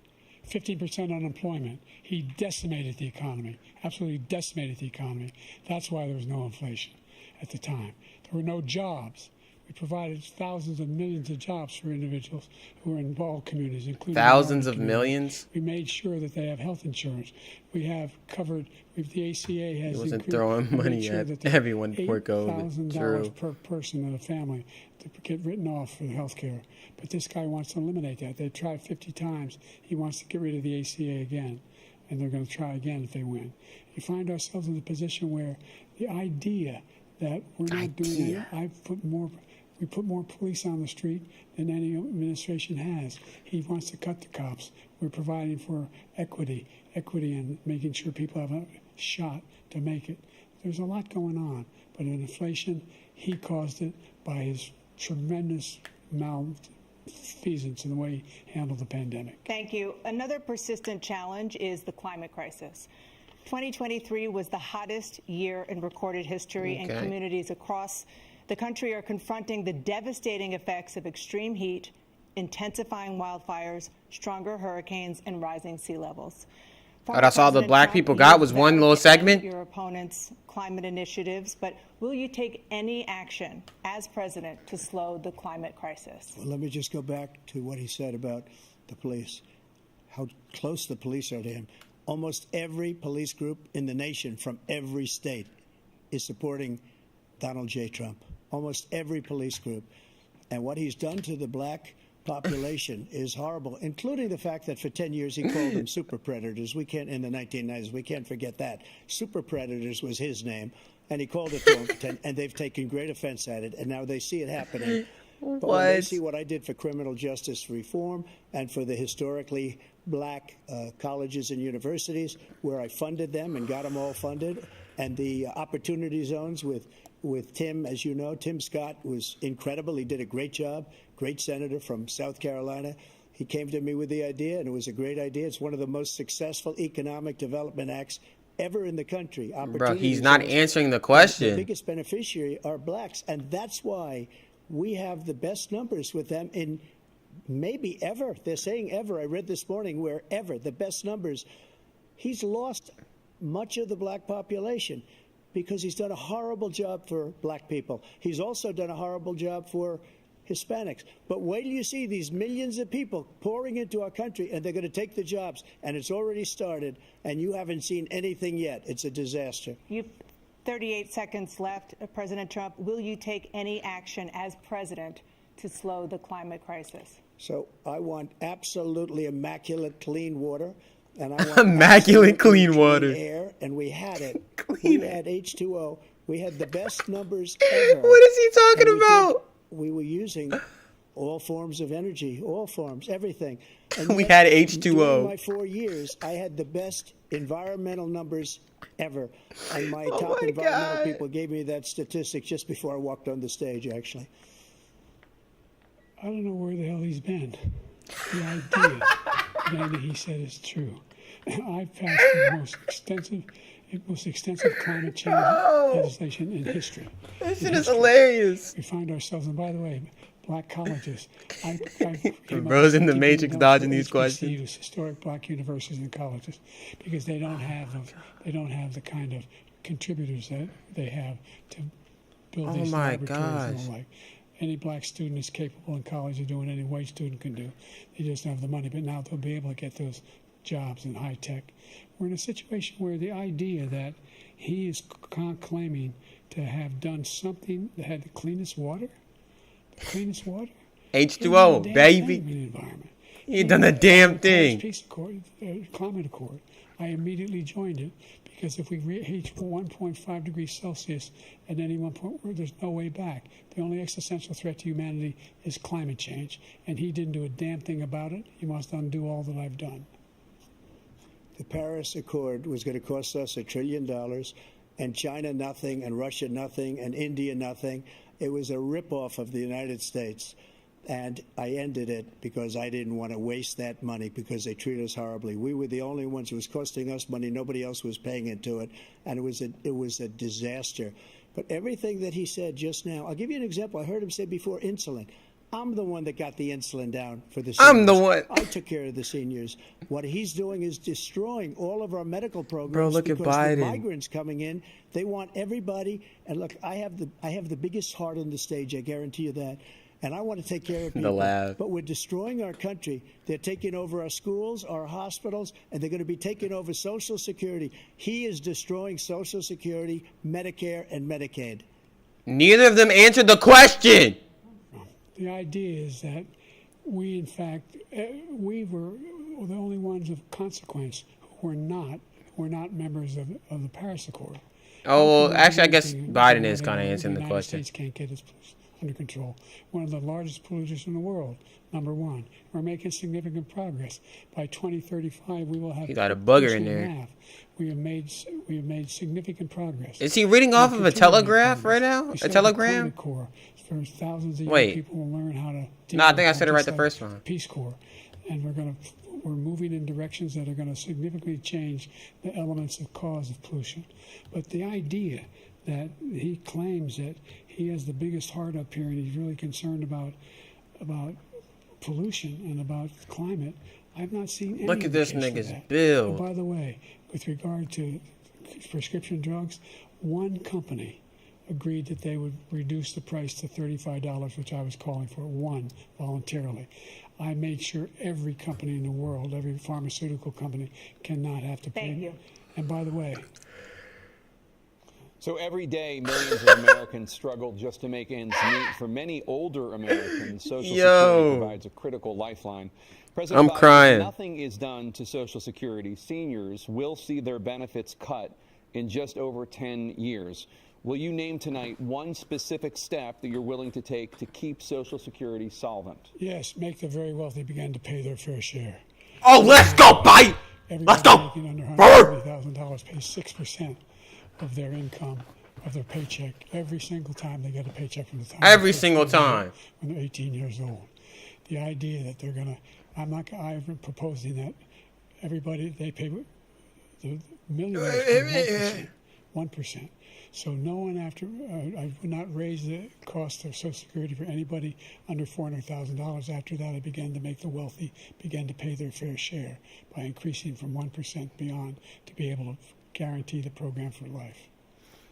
15% unemployment. He decimated the economy, absolutely decimated the economy. That's why there was no inflation at the time. There were no jobs. We provided thousands of millions of jobs for individuals who were in all communities, including Thousands of minority communities. millions. We made sure that they have health insurance. We have covered. The ACA has. He wasn't increased- throwing we made money sure at that there everyone, Porco, but $8,000 true. per person in a family to get written off for health care. But this guy wants to eliminate that. They tried 50 times. He wants to get rid of the ACA again, and they're going to try again if they win. We find ourselves in a position where the idea that we're not doing it, we put more police on the street than any administration has. He wants to cut the cops. We're providing for equity and making sure people have a shot to make it. There's a lot going on, but in inflation, he caused it by his tremendous malfeasance in the way he handled the pandemic. Thank you. Another persistent challenge is the climate crisis. 2023 was the hottest year in recorded history, and Okay. communities across the country are confronting the devastating effects of extreme heat, intensifying wildfires, stronger hurricanes, and rising sea levels. Former that's all the President black Trump people got was used one that little to segment? end your opponent's climate initiatives, but will you take any action as president to slow the climate crisis? Well, let me just go back to what he said about the police, how close the police are to him. Almost every police group in the nation from every state is supporting Donald J. Trump. Almost every police group. And what he's done to the black population is horrible, including the fact that for 10 years he called them super predators. We can't, in the 1990s, we can't forget that. Super predators was his name, and he called it to them for 10, and they've taken great offense at it, and now they see it happening. But when they see what I did for criminal justice reform and for the historically black colleges and universities, where I funded them and got them all funded, and the opportunity zones with Tim, as you know, Tim Scott was incredible. He did a great job, great senator from South Carolina. He came to me with the idea, and it was a great idea. It's one of the most successful economic development acts ever in the country. Bro, he's not answering the question. The biggest beneficiary are blacks, and that's why we have the best numbers with them in maybe ever. They're saying ever. I read this morning where ever, the best numbers. He's lost much of the black population because he's done a horrible job for black people. He's also done a horrible job for Hispanics. But wait till you see these millions of people pouring into our country, and they're going to take the jobs, and it's already started, and you haven't seen anything yet. It's a disaster. You've 38 seconds left, President Trump. Will you take any action as president to slow the climate crisis? So I want absolutely immaculate clean water. And I want immaculate clean water. Air, and we had it. We had H2O. We had the best numbers ever. What is he talking about? We were using all forms of energy, all forms, everything. And we had H2O. During my 4 years, I had the best environmental numbers ever. And my top environmental people gave me that statistic just before I walked on the stage, actually. I don't know where the hell he's been. The idea he said is true. I've passed the most extensive climate change legislation in history. This shit is hilarious. We find ourselves, and by the way, black colleges. Bro's in the matrix dodging these questions. Historic black universities and colleges, because they don't have the kind of contributors that they have to build these laboratories and all like. Any black student is capable in college of doing any white student can do. They just don't have the money. But now they'll be able to get those jobs in high tech. We're in a situation where the idea that he is claiming to have done something that had the cleanest water, H2O, baby. He done a damn thing. Climate Accord. I immediately joined it because if we reach 1.5 degrees Celsius at any one point, there's no way back. The only existential threat to humanity is climate change, and he didn't do a damn thing about it. He must undo all that I've done. The Paris Accord was going to cost us $1 trillion, and China nothing, and Russia nothing, and India nothing. It was a ripoff of the United States. And I ended it because I didn't want to waste that money because they treat us horribly. We were the only ones. It was costing us money. Nobody else was paying into it. And it was a disaster. But everything that he said just now, I'll give you an example. I heard him say before insulin. I'm the one that got the insulin down for the seniors. I'm the one. I took care of the seniors. What he's doing is destroying all of our medical programs. Bro, look at Biden. The migrants coming in, they want everybody. And look, I have the biggest heart on the stage. I guarantee you that. And I want to take care of people. But we're destroying our country. They're taking over our schools, our hospitals, and they're going to be taking over Social Security. He is destroying Social Security, Medicare, and Medicaid. Neither of them answered the question. The idea is that we, in fact, we were the only ones of consequence who were not members of the Paris Accord. Oh, well, actually, I guess Biden is kind of answering the question. The United States can't get its under control. One of the largest polluters in the world, number one. We're making significant progress. By 2035, we will have. He got a booger in there. We have made significant progress. Is he reading off of a telegraph right now? A telegram? For thousands of young people will learn how to. No, I think I said it right the first time. Peace Corps, and we're moving in directions that are going to significantly change the elements of cause of pollution. But the idea that he claims that he has the biggest heart up here and he's really concerned about pollution and about climate, I've not seen any. Look at this nigga's that. bill. Oh, by the way, with regard to prescription drugs, one company agreed that they would reduce the price to $35, which I was calling for, one, voluntarily. I made sure every company in the world, every pharmaceutical company, cannot have to pay. Thank you. And by the way, So every day, millions of Americans struggle just to make ends meet. For many older Americans, Social Security provides a critical lifeline. President I'm Biden, crying. If nothing is done to Social Security, seniors will see their benefits cut in just over 10 years. Will you name tonight one specific step that you're willing to take to keep Social Security solvent? Yes, make the very wealthy begin to pay their fair share. Oh, let's go, Biden. Let's Everybody go. making under Brr. $170,000 pays 6% of their income, of their paycheck, every single time they get a paycheck from the time. Every single time. When they're 18 years old. The idea that they're going to, I'm proposing that everybody, they pay, the millionaires pay 1%. So no one I would not raise the cost of Social Security for anybody under $400,000. After that, I began to make the wealthy begin to pay their fair share by increasing from 1% beyond to be able to guarantee the program for life.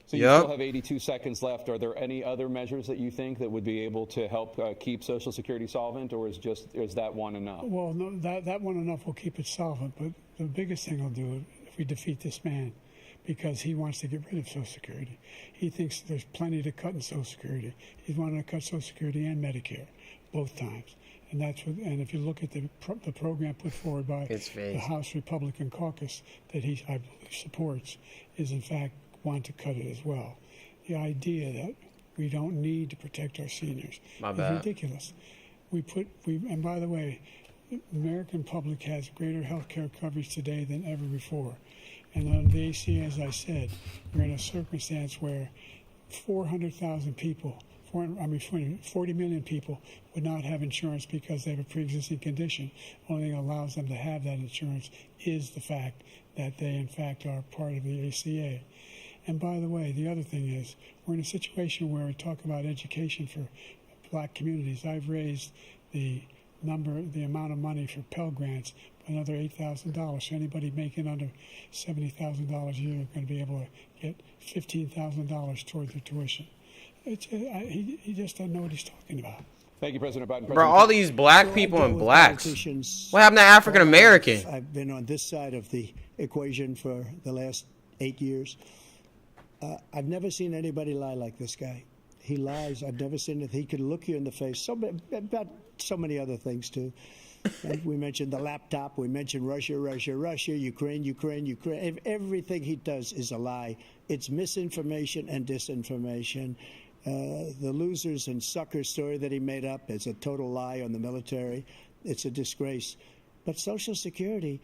So you Yep. still have 82 seconds left. Are there any other measures that you think that would be able to help keep Social Security solvent, or is that one enough? Well, no, that one enough will keep it solvent, but the biggest thing will do if we defeat this man, because he wants to get rid of Social Security. He thinks there's plenty to cut in Social Security. He's wanting to cut Social Security and Medicare, both times. And and if you look at the program put forward by His face. the House Republican caucus that I believe supports, is in fact want to cut it as well. The idea that we don't need to protect our seniors My is bad. ridiculous. And by the way, the American public has greater health care coverage today than ever before. And on the ACA, as I said, we're in a circumstance where 400,000 people, 40 million people would not have insurance because they have a pre-existing condition. Only thing that allows them to have that insurance is the fact that they, in fact, are part of the ACA. And by the way, the other thing is, we're in a situation where we talk about education for black communities. I've raised the amount of money for Pell Grants by another $8,000. So anybody making under $70,000 a year is going to be able to get $15,000 towards their tuition. He just doesn't know what he's talking about. Thank you, President Biden. Bro, all these black So I people dealt and with blacks. politicians What happened to African American? I've been on this side of the equation for the last 8 years. I've never seen anybody lie like this guy. He lies. I've never seen it. He can look you in the face. About so many other things, too. And we mentioned the laptop. We mentioned Russia, Ukraine. Everything he does is a lie. It's misinformation and disinformation. The losers and suckers story that he made up is a total lie on the military. It's a disgrace. But Social Security,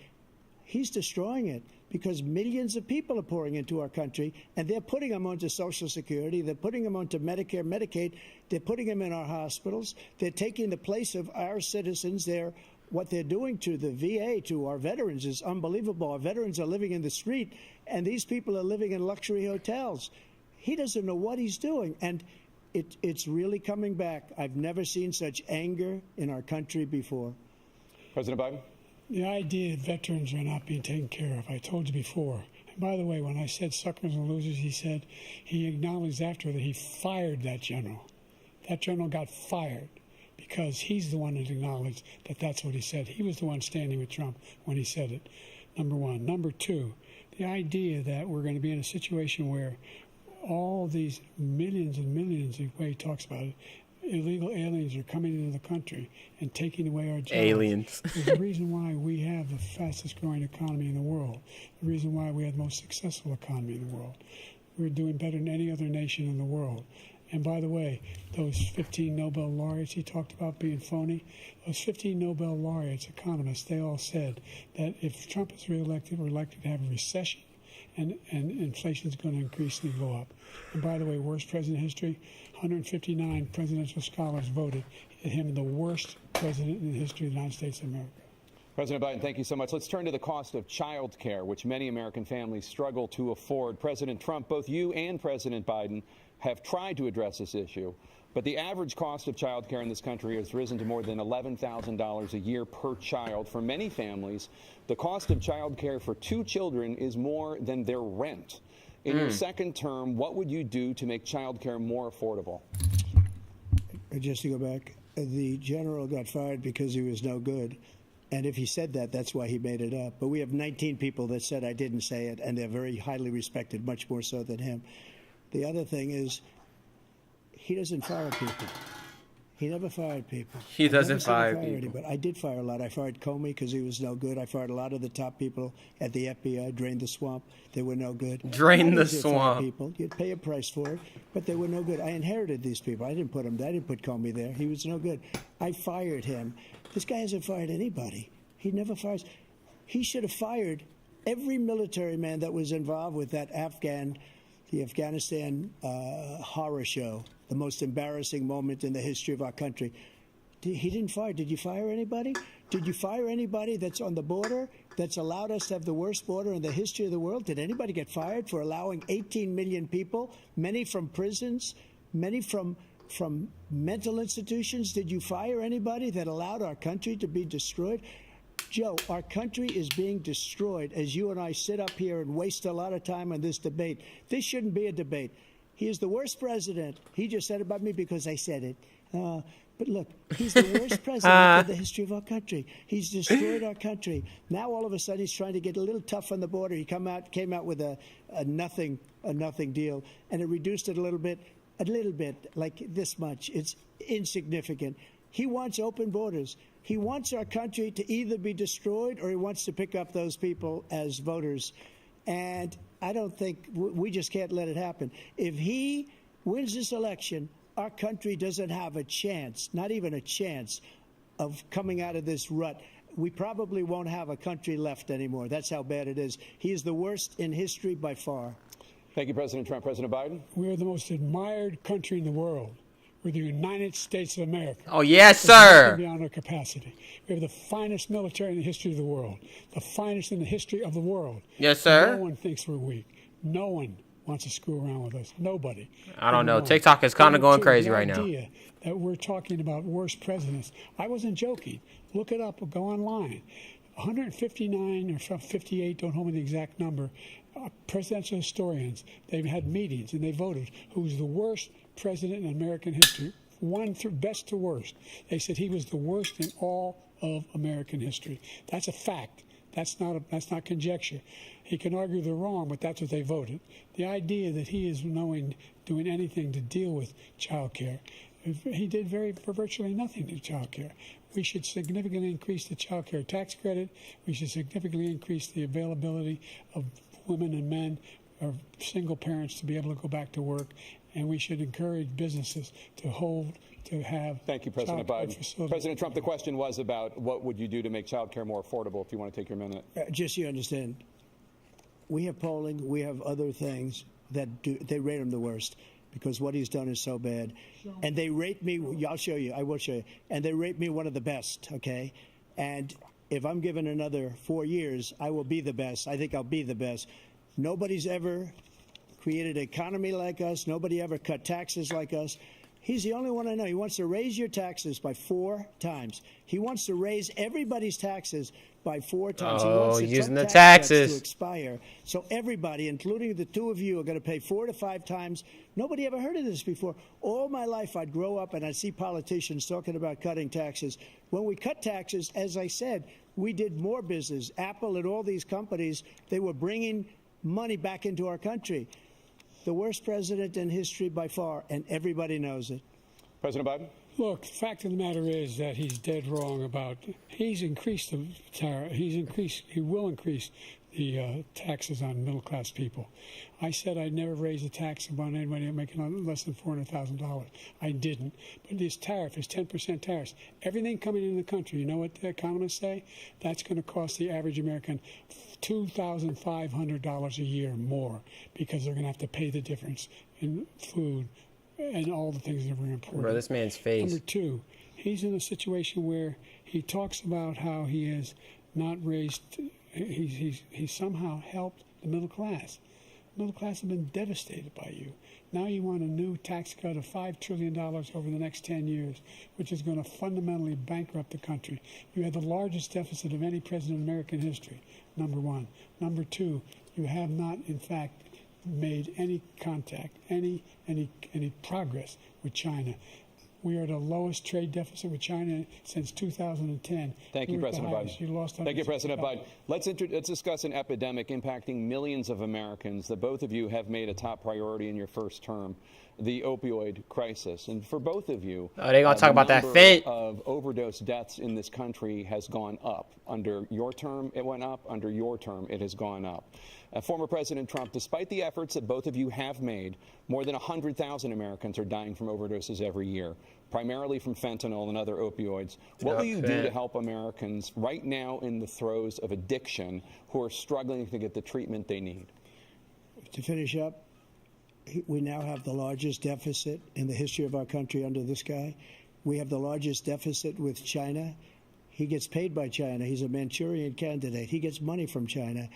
he's destroying it because millions of people are pouring into our country, and they're putting them onto Social Security. They're putting them onto Medicare, Medicaid. They're putting them in our hospitals. They're taking the place of our citizens. What they're doing to the VA, to our veterans, is unbelievable. Our veterans are living in the street, and these people are living in luxury hotels. He doesn't know what he's doing, and it's really coming back. I've never seen such anger in our country before. President Biden? The idea that veterans are not being taken care of, I told you before. And by the way, when I said suckers and losers, he acknowledged after that he fired that general. That general got fired because he's the one that acknowledged that that's what he said. He was the one standing with Trump when he said it, number one. Number two, the idea that we're going to be in a situation where all these millions and millions, the way he talks about it, illegal aliens are coming into the country and taking away our jobs. Aliens. There's a reason why we have the fastest growing economy in the world. The reason why we have the most successful economy in the world. We're doing better than any other nation in the world. And by the way, those 15 Nobel laureates he talked about being phony, those 15 Nobel laureates, economists, they all said that if Trump is reelected, we're likely to have a recession and inflation is going to increasingly go up. And by the way, worst president in history, 159 presidential scholars voted him the worst president in the history of the United States of America. President Biden, thank you so much. Let's turn to the cost of child care, which many American families struggle to afford. President Trump, both you and President Biden have tried to address this issue, but the average cost of child care in this country has risen to more than $11,000 a year per child. For many families, the cost of child care for 2 children is more than their rent. In your second term, what would you do to make child care more affordable? Just to go back, the general got fired because he was no good. And if he said that, that's why he made it up. But we have 19 people that said I didn't say it, and they're very highly respected, much more so than him. The other thing is, he doesn't fire people. He never fired people. He I've never doesn't seen him fire fire people. anybody. I did fire a lot. I fired Comey because he was no good. I fired a lot of the top people at the FBI, drained the swamp. They were no good. Drain Not the easy to fire swamp. People. You'd pay a price for it, but they were no good. I inherited these people. I didn't put them there. I didn't put Comey there. He was no good. I fired him. This guy hasn't fired anybody. He never fires. He should have fired every military man that was involved with that the Afghanistan horror show, the most embarrassing moment in the history of our country. He didn't fire. Did you fire anybody? Did you fire anybody that's on the border that's allowed us to have the worst border in the history of the world? Did anybody get fired for allowing 18 million people, many from prisons, many from mental institutions? Did you fire anybody that allowed our country to be destroyed? Joe, our country is being destroyed as you and I sit up here and waste a lot of time on this debate. This shouldn't be a debate. He is the worst president. He just said about me because I said it. But look, he's the worst president in the history of our country. He's destroyed our country. Now all of a sudden he's trying to get a little tough on the border. He came out with a nothing deal, and it reduced it a little bit, like this much. It's insignificant. He wants open borders. He wants our country to either be destroyed or he wants to pick up those people as voters. And I don't think we just can't let it happen. If he wins this election, our country doesn't have a chance, not even a chance, of coming out of this rut. We probably won't have a country left anymore. That's how bad it is. He is the worst in history by far. Thank you, President Trump. President Biden? We're the most admired country in the world. We're the United States of America. Oh, yes, We're sir. beyond our capacity. We have the finest military in the history of the world. The finest in the history of the world. Yes, sir. No one thinks we're weak. No one wants to screw around with us. Nobody. I don't know. Number one. TikTok is kind of Number going two, crazy the right now. idea that we're talking about worst presidents. I wasn't joking. Look it up or go online. 159 or 58, don't hold me the exact number, presidential historians, they've had meetings and they voted who's the worst president in American history, best to worst. They said he was the worst in all of American history. That's a fact. That's not conjecture. He can argue they're wrong, but that's what they voted. The idea that he is doing anything to deal with child care, he did virtually nothing to child care. We should significantly increase the child care tax credit. We should significantly increase the availability of women and men or single parents to be able to go back to work. And we should encourage businesses to have. Thank you, President Biden. President Trump, the question was about what would you do to make child care more affordable, if you want to take your minute. Just so you understand, we have polling, we have other things that they rate him the worst because what he's done is so bad. And they rate me, I'll show you, I will show you, and they rate me one of the best, okay? And if I'm given another 4 years, I will be the best. I think I'll be the best. Nobody's ever created an economy like us. Nobody ever cut taxes like us. He's the only one I know. He wants to raise your taxes by 4 times. He wants to raise everybody's taxes by 4 times. Oh, he wants using the Trump tax cuts taxes to expire. So everybody, including the two of you, are going to pay 4 to 5 times. Nobody ever heard of this before. All my life, I'd grow up and I'd see politicians talking about cutting taxes. When we cut taxes, as I said, we did more business. Apple and all these companies, they were bringing money back into our country. The worst president in history by far, and everybody knows it. President Biden? Look, the fact of the matter is that he's dead wrong about. He's increased the tariff. He will increase the taxes on middle class people. I said I'd never raise a tax on anybody making less than $400,000. I didn't. But this tariff is 10% tariffs. Everything coming into the country, you know what the economists say? That's going to cost the average American $2,500 a year more because they're going to have to pay the difference in food and all the things that were important. Bro, this man's face. Number two, he's in a situation where he talks about how he has not raised, he's somehow helped the middle class. The middle class have been devastated by you. Now you want a new tax cut of $5 trillion over the next 10 years, which is going to fundamentally bankrupt the country. You have the largest deficit of any president in American history, number one. Number two, you have not, in fact, made any contact, any progress with China. We are the lowest trade deficit with China since 2010. Thank you, We were at the President highest. Biden. You lost Thank you, President $165. Biden. Let's discuss an epidemic impacting millions of Americans that both of you have made a top priority in your first term, the opioid crisis. And for both of you, they gonna talk about that number fent. of overdose deaths in this country has gone up. Under your term, it went up. Under your term, it has gone up. Former President Trump, despite the efforts that both of you have made, more than 100,000 Americans are dying from overdoses every year, primarily from fentanyl and other opioids. What will you do to help Americans right now in the throes of addiction who are struggling to get the treatment they need? To finish up, we now have the largest deficit in the history of our country under this guy. We have the largest deficit with China. He gets paid by China. He's a Manchurian candidate. He gets money from China.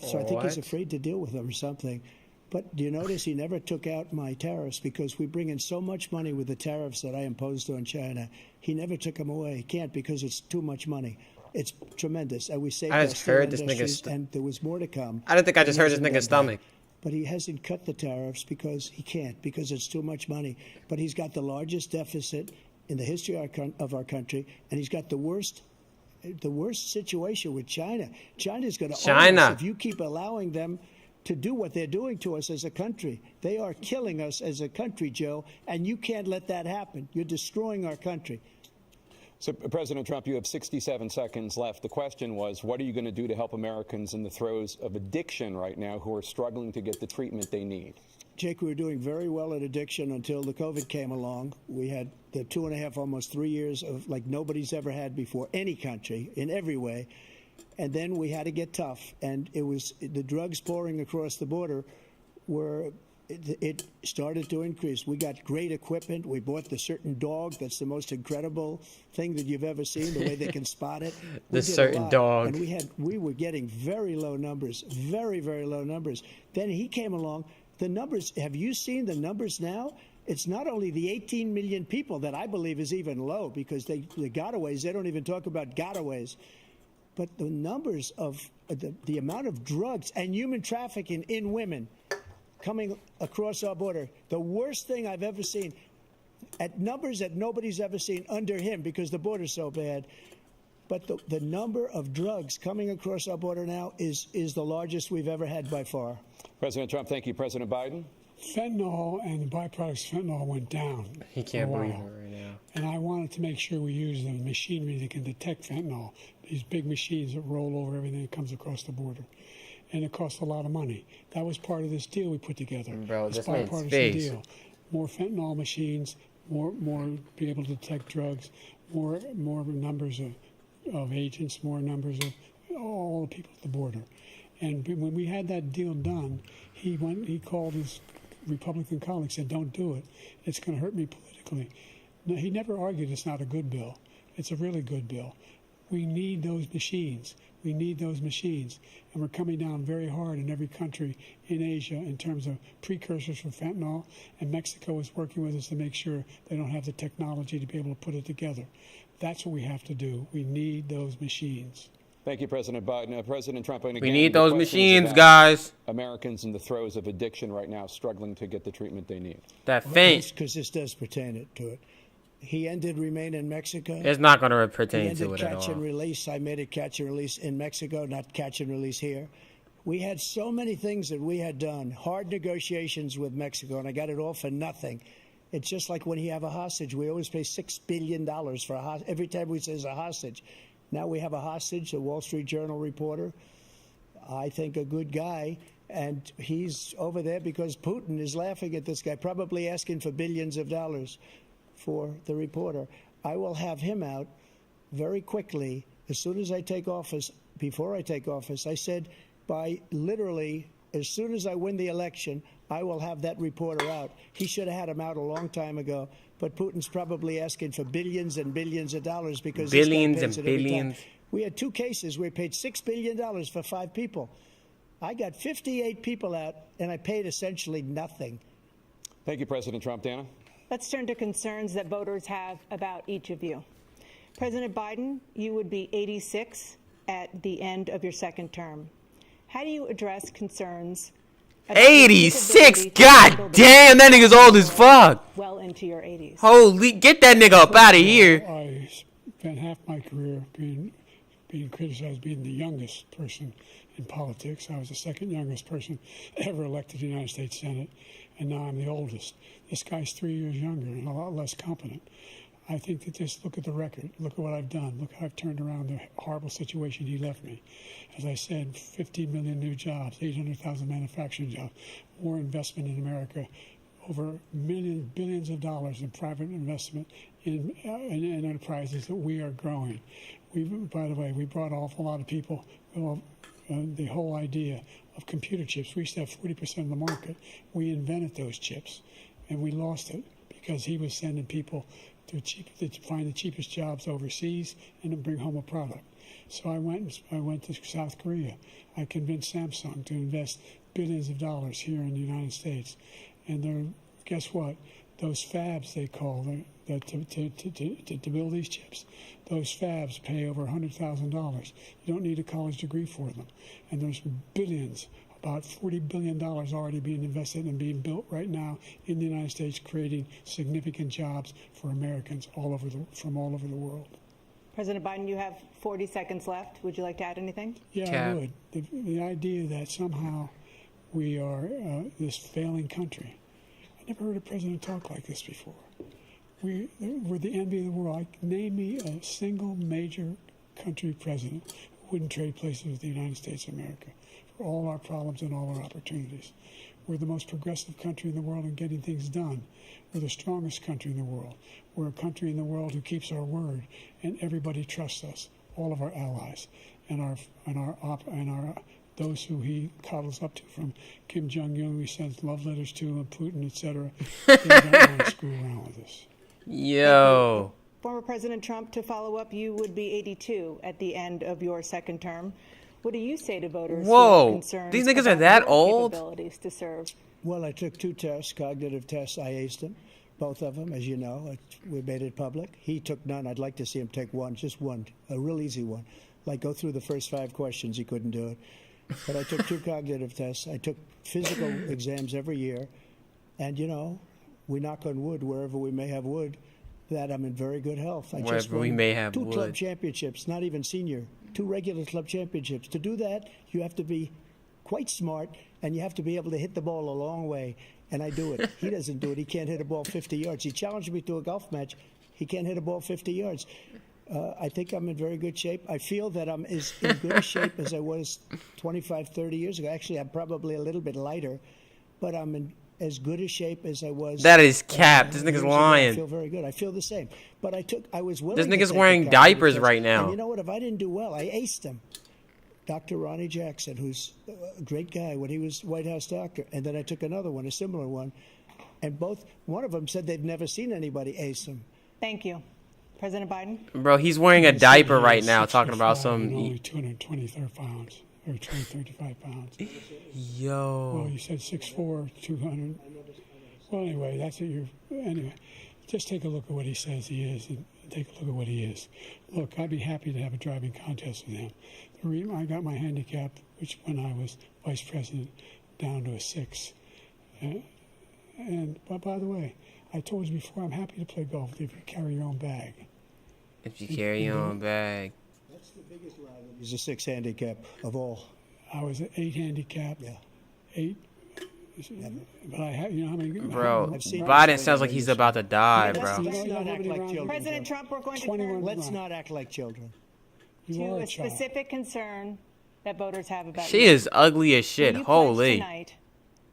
So I think he's afraid to deal with them or something. But do you notice he never took out my tariffs because we bring in so much money with the tariffs that I imposed on China. He never took them away. He can't because it's too much money. It's tremendous. And we saved I our just steel heard this industries, nigga's and there was more to come. I don't think I just He heard this hasn't nigga's done that. stomach. But he hasn't cut the tariffs because he can't, because it's too much money. But he's got the largest deficit in the history of our country, and he's got the worst situation with China. China's going to own us if you keep allowing them to do what they're doing to us as a country. They are killing us as a country, Joe, and you can't let that happen. You're destroying our country. So, President Trump, you have 67 seconds left. The question was, what are you going to do to help Americans in the throes of addiction right now who are struggling to get the treatment they need? Jake, we were doing very well at addiction until the COVID came along. We had the 2.5, almost 3 years of like nobody's ever had before, any country, in every way. And then we had to get tough. And it was the drugs pouring across the border it started to increase. We got great equipment. We bought the certain dog. That's the most incredible thing that you've ever seen, the way they can spot it. The certain dog. And we were getting very low numbers, very, very low numbers. Then he came along. The numbers, have you seen the numbers now? It's not only the 18 million people that I believe is even low because the gotaways, they don't even talk about gotaways. But the numbers of the amount of drugs and human trafficking in women coming across our border, the worst thing I've ever seen, at numbers that nobody's ever seen under him because the border's so bad. But the number of drugs coming across our border now is the largest we've ever had by far. President Trump, thank you. President Biden? Fentanyl and the byproducts of fentanyl went down. He can't breathe while. right now. And I wanted to make sure we use the machinery that can detect fentanyl, these big machines that roll over everything that comes across the border. And it costs a lot of money. That was part of this deal we put together. Bro, it's this a man's bipartisan face. deal. More fentanyl machines, more be able to detect drugs, more numbers of agents, more numbers of all the people at the border. And when we had that deal done, he called his Republican colleagues and said, "Don't do it. It's going to hurt me politically." No, he never argued it's not a good bill. It's a really good bill. We need those machines. We need those machines. And we're coming down very hard in every country in Asia in terms of precursors for fentanyl. And Mexico is working with us to make sure they don't have the technology to be able to put it together. That's what we have to do. We need those machines. Thank you, President Biden. President Trump, and again, We need the those question is machines, about guys. Americans in the throes of addiction right now struggling to get the treatment they need. That fent Because this does pertain to it. He ended Remain in Mexico. is not going to He pertain ended to it at catch and all. release. I made it catch and release in Mexico, not catch and release here. We had so many things that we had done, hard negotiations with Mexico, and I got it all for nothing. It's just like when you have a hostage. We always pay $6 billion for a hostage. Every time we say it's a hostage. Now we have a hostage, a Wall Street Journal reporter, I think a good guy, and he's over there because Putin is laughing at this guy, probably asking for billions of dollars for the reporter. I will have him out very quickly as soon as I take office. Before I take office, I said by literally as soon as I win the election, I will have that reporter out. He should have had him out a long time ago. But Putin's probably asking for billions and billions of dollars because Billions this guy pays and it every time. billions. We had 2 cases where we paid $6 billion for 5 people. I got 58 people out, and I paid essentially nothing. Thank you, President Trump. Dana? Let's turn to concerns that voters have about each of you. President Biden, you would be 86 at the end of your second term. How do you address concerns about your 86. capability to handle God the damn, that nigga's old as fuck. well into your 80s. Holy, get that nigga up out of here. I spent half my career being criticized being the youngest person in politics. I was the second youngest person ever elected to the United States Senate, and now I'm the oldest. This guy's 3 years younger and a lot less competent. I think that just look at the record. Look at what I've done. Look how I've turned around the horrible situation he left me. As I said, 15 million new jobs, 800,000 manufacturing jobs, more investment in America, over billions of dollars in private investment in enterprises that we are growing. By the way, we brought an awful lot of people. The whole idea of computer chips. We used to have 40% of the market. We invented those chips, and we lost it because he was sending people to find the cheapest jobs overseas and then bring home a product. So I went to South Korea. I convinced Samsung to invest billions of dollars here in the United States. And guess what? Those fabs, they call them, to build these chips, those fabs pay over $100,000. You don't need a college degree for them. And there's billions, about $40 billion already being invested and being built right now in the United States, creating significant jobs for Americans from all over the world. President Biden, you have 40 seconds left. Would you like to add anything? Yeah, Cap. I would. The idea that somehow we are this failing country. I never heard a president talk like this before. We're the envy of the world. Name me a single major country president who wouldn't trade places with the United States of America for all our problems and all our opportunities. We're the most progressive country in the world in getting things done. We're the strongest country in the world. We're a country in the world who keeps our word, and everybody trusts us. All of our allies and those who he coddles up to, from Kim Jong-un, we send love letters to, and Putin, etc. They don't want to screw around with us. Yo. Former President Trump, to follow up, you would be 82 at the end of your second term. What do you say to voters who Whoa, are concerned these niggas about are that your old? capabilities to serve? Well, I took 2 tests, cognitive tests. I aced them, both of them, as you know. We made it public. He took none. I'd like to see him take one, just one, a real easy one. Like go through the first 5 questions. He couldn't do it. But I took 2 cognitive tests. I took physical exams every year. And, you know, we knock on wood wherever we may have wood, that I'm in very good health. I just Wherever we won may have 2 club wood. championships, not even senior, 2 regular club championships. To do that, you have to be quite smart, and you have to be able to hit the ball a long way. And I do it. He doesn't do it. He can't hit a ball 50 yards. He challenged me to a golf match. He can't hit a ball 50 yards. I think I'm in very good shape. I feel that I'm as in good a shape as I was 25, 30 years ago. Actually, I'm probably a little bit lighter, but I'm in as good a shape as I was. That is cap. This years nigga's ago. lying. I feel very good. I feel the same. But I was willing This to nigga's take wearing the cognitive diapers test. right now. And you know what? If I didn't do well, I aced him. Dr. Ronnie Jackson, who's a great guy when he was White House doctor. And then I took another one, a similar one. And one of them said they've never seen anybody ace him. Thank you. President Biden? Bro, he's wearing a He said diaper he right was now talking about 6'5" some... and only 223 pounds, or 235 pounds. Well, Yo. you said 6'4", 200. Well, anyway, that's what anyway, just take a look at what he says he is, and take a look at what he is. Look, I'd be happy to have a driving contest with him. The reason I got my handicap, which when I was vice president, down to a 6. But by the way, I told you before, I'm happy to play golf if you carry your own bag. If you carry your own bag. That's the biggest lie. He's a 6 handicap of all. I was an 8 handicap. Yeah. 8. But I have, you know how many? Bro, I've seen Biden this sounds like he's about to die, Let's bro. not act like children. President Trump, we're going to 21 turn Let's not act like children. You to are a a child. specific concern that voters have about She you. is ugly as shit. Will you pledge Holy. tonight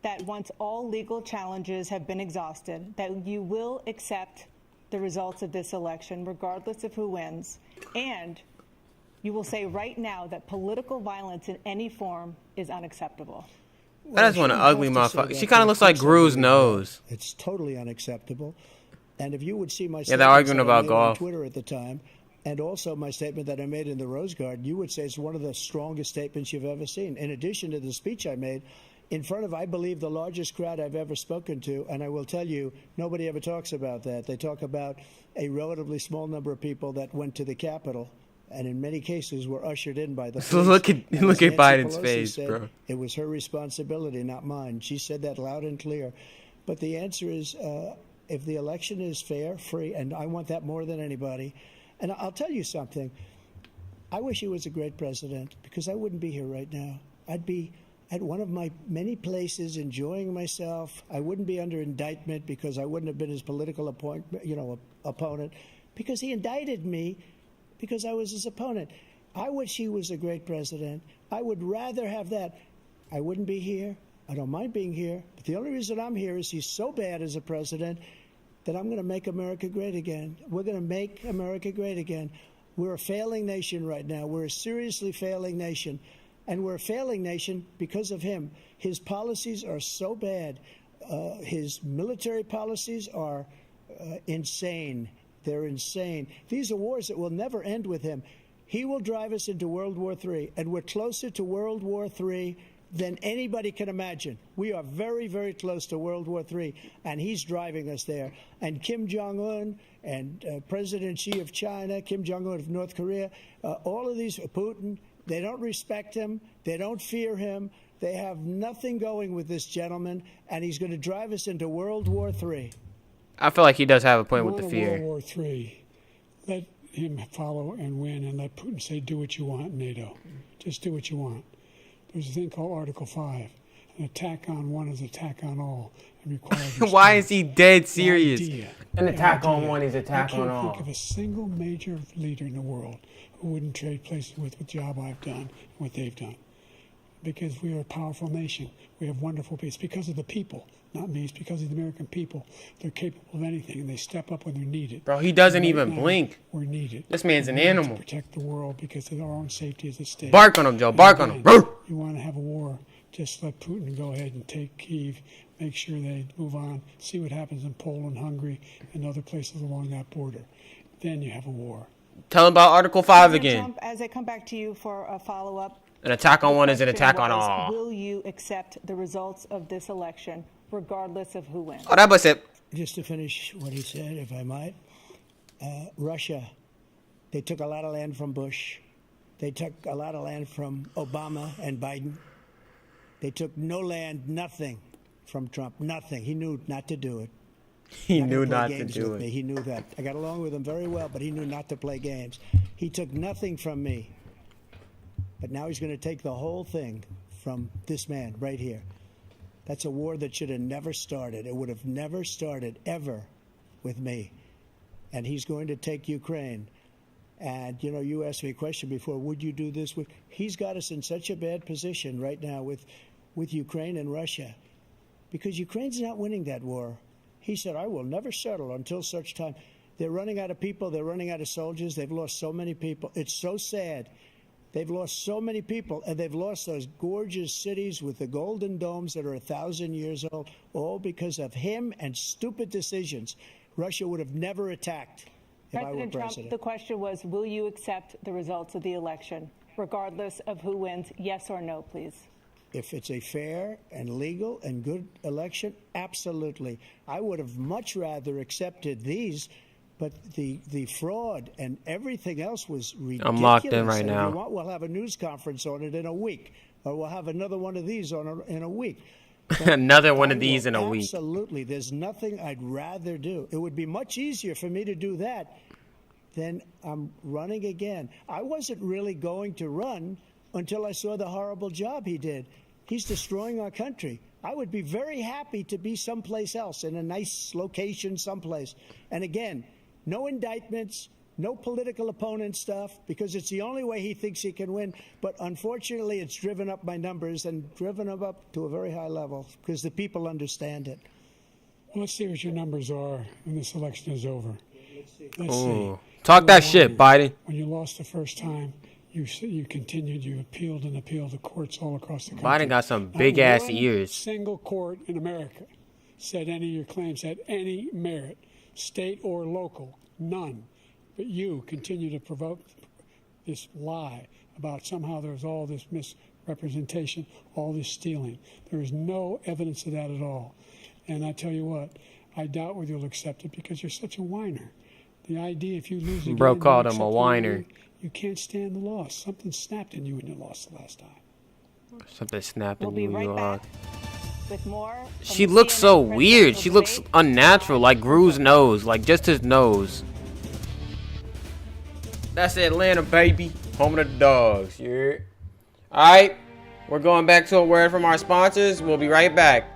that once all legal challenges have been exhausted, that you will accept the results of this election, regardless of who wins, and you will say right now that political violence in any form is unacceptable? That is one ugly motherfucker. She kind of looks like Gru's nose. It's totally unacceptable. And if you would see my Yeah, they're statements arguing that I about made on golf. Twitter at the time, and also my statement that I made in the Rose Garden, you would say it's one of the strongest statements you've ever seen. In addition to the speech I made in front of, I believe, the largest crowd I've ever spoken to, and I will tell you, nobody ever talks about that. They talk about a relatively small number of people that went to the Capitol and in many cases were ushered in by the So police. look at And look as at Nancy Biden's Pelosi face, said, bro. It was her responsibility, not mine. She said that loud and clear. But the answer is, if the election is fair, free, and I want that more than anybody. And I'll tell you something. I wish he was a great president, because I wouldn't be here right now. I'd be at one of my many places enjoying myself. I wouldn't be under indictment because I wouldn't have been his political opponent, because he indicted me because I was his opponent. I wish he was a great president. I would rather have that. I wouldn't be here. I don't mind being here. But the only reason I'm here is he's so bad as a president that I'm going to make America great again. We're going to make America great again. We're a failing nation right now. We're a seriously failing nation. And we're a failing nation because of him. His policies are so bad. His military policies are insane. They're insane. These are wars that will never end with him. He will drive us into World War III, and we're closer to World War III than anybody can imagine. We are very, very close to World War III, and he's driving us there. And Kim Jong-un and President Xi of China, Kim Jong-un of North Korea, all of these, Putin, they don't respect him. They don't fear him. They have nothing going with this gentleman, and he's going to drive us into World War III. I feel like he does have a point with the World fear. War III. Let him follow and win, and let Putin say, do what you want, NATO. Just do what you want. There's a thing called Article 5. An attack on one is attack on all. And requires Why is he dead The serious? idea- An the attack on idea. one is attack I on can't all. think of a single major leader in the world who wouldn't trade places with the job I've done and what they've done. Because we are a powerful nation. We have wonderful people. It's because of the people, not me. It's because of the American people. They're capable of anything, and they step up when they're needed. Bro, he doesn't Right even now, blink. We're needed. This man's an We need to animal. protect the world because of our own safety is at stake. Bark on him, Joe. And Bark on him. again, Roof. You want to have a war, just let Putin go ahead and take Kyiv, make sure they move on, see what happens in Poland, Hungary, and other places along that border. Then you have a war. Tell him about Article 5 President again. Trump, as I come back to you for a follow-up, An attack on one is an question attack on was, all. will you accept the results of this election, regardless of who wins? Oh, that boy said, Just to finish what he said, if I might, Russia, they took a lot of land from Bush. They took a lot of land from Obama and Biden. They took no land, nothing from Trump, nothing. He knew not to do it. he Not knew gonna play not to games do with me. it. He knew that. I got along with him very well, but he knew not to play games. He took nothing from me. But now he's going to take the whole thing from this man right here. That's a war that should have never started. It would have never started ever with me. And he's going to take Ukraine. And, you know, you asked me a question before, would you do this? He's got us in such a bad position right now with Ukraine and Russia because Ukraine's not winning that war. He said, I will never settle until such time. They're running out of people. They're running out of soldiers. They've lost so many people. It's so sad. They've lost so many people, and they've lost those gorgeous cities with the golden domes that are 1,000 years old, all because of him and stupid decisions. Russia would have never attacked if I were President Trump, president. the question was, will you accept the results of the election, regardless of who wins? Yes or no, please. If it's a fair and legal and good election, absolutely. I would have much rather accepted these, but the fraud and everything else was ridiculous. I'm locked in right And if now. you want, we'll have a news conference on it in a week, or we'll have another one of these in a week. Another one of I these will in a week. Absolutely. There's nothing I'd rather do. It would be much easier for me to do that than I'm running again. I wasn't really going to run until I saw the horrible job he did. He's destroying our country. I would be very happy to be someplace else, in a nice location someplace. And again, no indictments, no political opponent stuff, because it's the only way he thinks he can win. But unfortunately, it's driven up my numbers and driven them up to a very high level because the people understand it. Well, let's see what your numbers are when this election is over. Let's see. Ooh. Talk that shit, Biden. When you lost the first time, you continued, you appealed and appealed to courts all across the country. Biden got some Not big ass one ears. single court in America said any of your claims had any merit, state or local, none. But you continue to provoke this lie about somehow there's all this misrepresentation, all this stealing. There is no evidence of that at all. And I tell you what, I doubt whether you'll accept it because you're such a whiner. The idea, if you lose again, Bro you called him accept a it whiner. again, You can't stand the loss. Something snapped in you when you lost the last time. Something snapped We'll in be you. right back with more. from She the looks CNN so weird. She presidential looks debate. unnatural, like Gru's nose, like just his nose. That's Atlanta, baby. Home of the dogs. Yeah. All right. We're going back to a word from our sponsors. We'll be right back.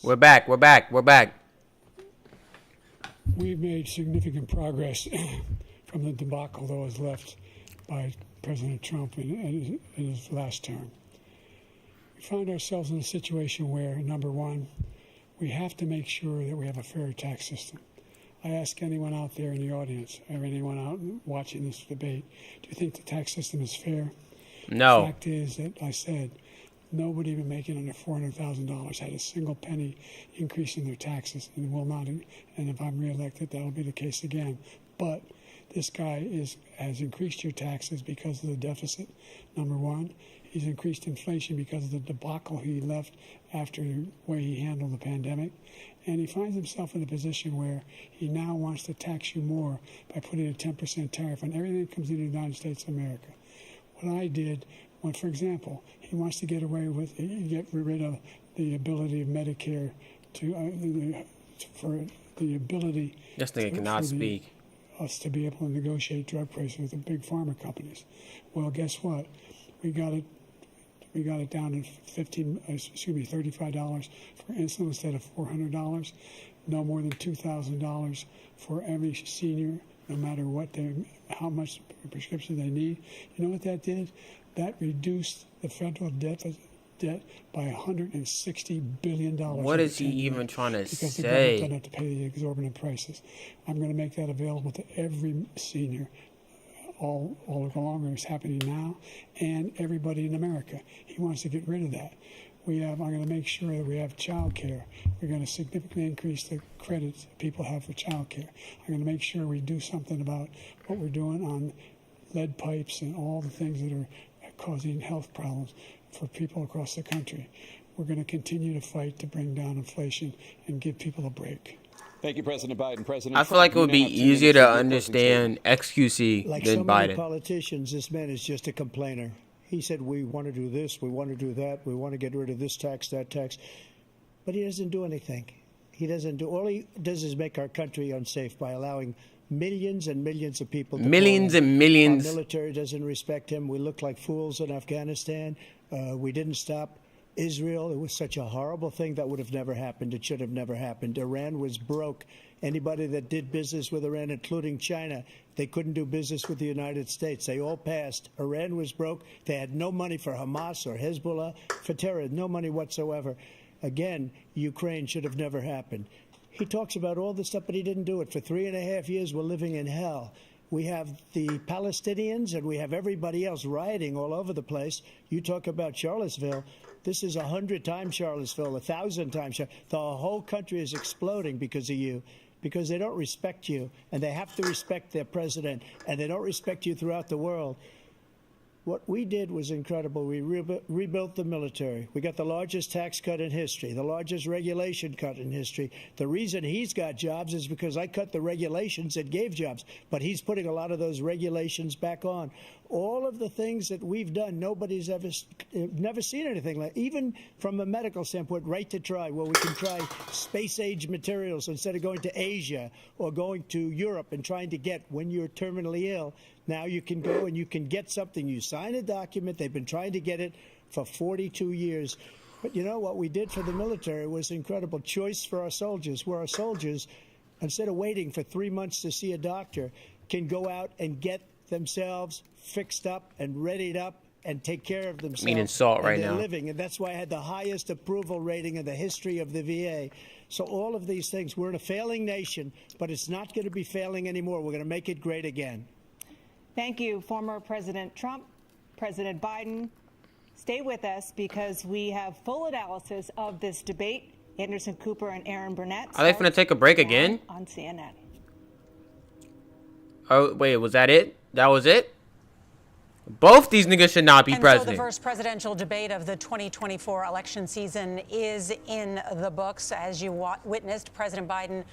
We're back. We're back. We're back. We've made significant progress from the debacle that was left by President Trump in his last term. We find ourselves in a situation where, number one, we have to make sure that we have a fair tax system. I ask anyone out there in the audience, or anyone out watching this debate, do you think the tax system is fair? No. The fact is that I said nobody even making under $400,000 had a single penny increase in their taxes, and will not. And if I'm reelected, that'll be the case again. But this guy has increased your taxes because of the deficit. Number one, he's increased inflation because of the debacle he left after the way he handled the pandemic. And he finds himself in a position where he now wants to tax you more by putting a 10% tariff on everything that comes into the United States of America. What I did, when, for example, he wants to get rid of the ability of Medicare for the ability This nigga cannot speak. us to be able to negotiate drug prices with the big pharma companies. Well, guess what? We got it We got it down to $35 for insulin instead of $400. No more than $2,000 for every senior, no matter how much prescription they need. You know what that did? That reduced the federal debt by $160 billion. What is he even trying to because say? the government doesn't have to pay the exorbitant prices. I'm going to make that available to every senior all along. It's happening now, and everybody in America. He wants to get rid of that. I'm going to make sure that we have child care. We're going to significantly increase the credits people have for child care. I'm going to make sure we do something about what we're doing on lead pipes and all the things that are causing health problems for people across the country. We're going to continue to fight to bring down inflation and give people a break. Thank you, President Biden. President I feel like it would be easier to understand XQC Like than so many Biden. politicians, this man is just a complainer. He said, we want to do this, we want to do that, we want to get rid of this tax, that tax. But he doesn't do anything. All he does is make our country unsafe by allowing millions and millions of people to Millions go in. and millions. Our military doesn't respect him. We look like fools in Afghanistan. We didn't stop Israel. It was such a horrible thing that would have never happened. It should have never happened. Iran was broke. Anybody that did business with Iran, including China, they couldn't do business with the United States. They all passed. Iran was broke. They had no money for Hamas or Hezbollah, for terror, no money whatsoever. Again, Ukraine should have never happened. He talks about all this stuff, but he didn't do it. For 3.5 years, we're living in hell. We have the Palestinians and we have everybody else rioting all over the place. You talk about Charlottesville. This is 100 times Charlottesville, 1,000 times. The whole country is exploding because of you, because they don't respect you, and they have to respect their president, and they don't respect you throughout the world. What we did was incredible. We rebuilt the military. We got the largest tax cut in history, the largest regulation cut in history. The reason he's got jobs is because I cut the regulations that gave jobs, but he's putting a lot of those regulations back on. All of the things that we've done, nobody's never seen anything like. Even from a medical standpoint, right to try, where we can try space-age materials instead of going to Asia or going to Europe and trying to get when you're terminally ill. Now you can go and you can get something. You sign a document. They've been trying to get it for 42 years. But you know what we did for the military was incredible. Choice for our soldiers, where our soldiers, instead of waiting for 3 months to see a doctor, can go out and get themselves fixed up and readied up and take care of themselves. Meaning salt right now. Living, and that's why I had the highest approval rating in the history of the VA. So all of these things, we're in a failing nation, but it's not going to be failing anymore. We're going to make it great again. Thank you, former President Trump, President Biden. Stay with us because we have full analysis of this debate. Anderson Cooper and Aaron Burnett. Are they finna take a break again? On CNN. Oh, wait, was that it? That was it? Both these niggas should not be president. So the first presidential debate of the 2024 election season is in the books. As you witnessed, President Biden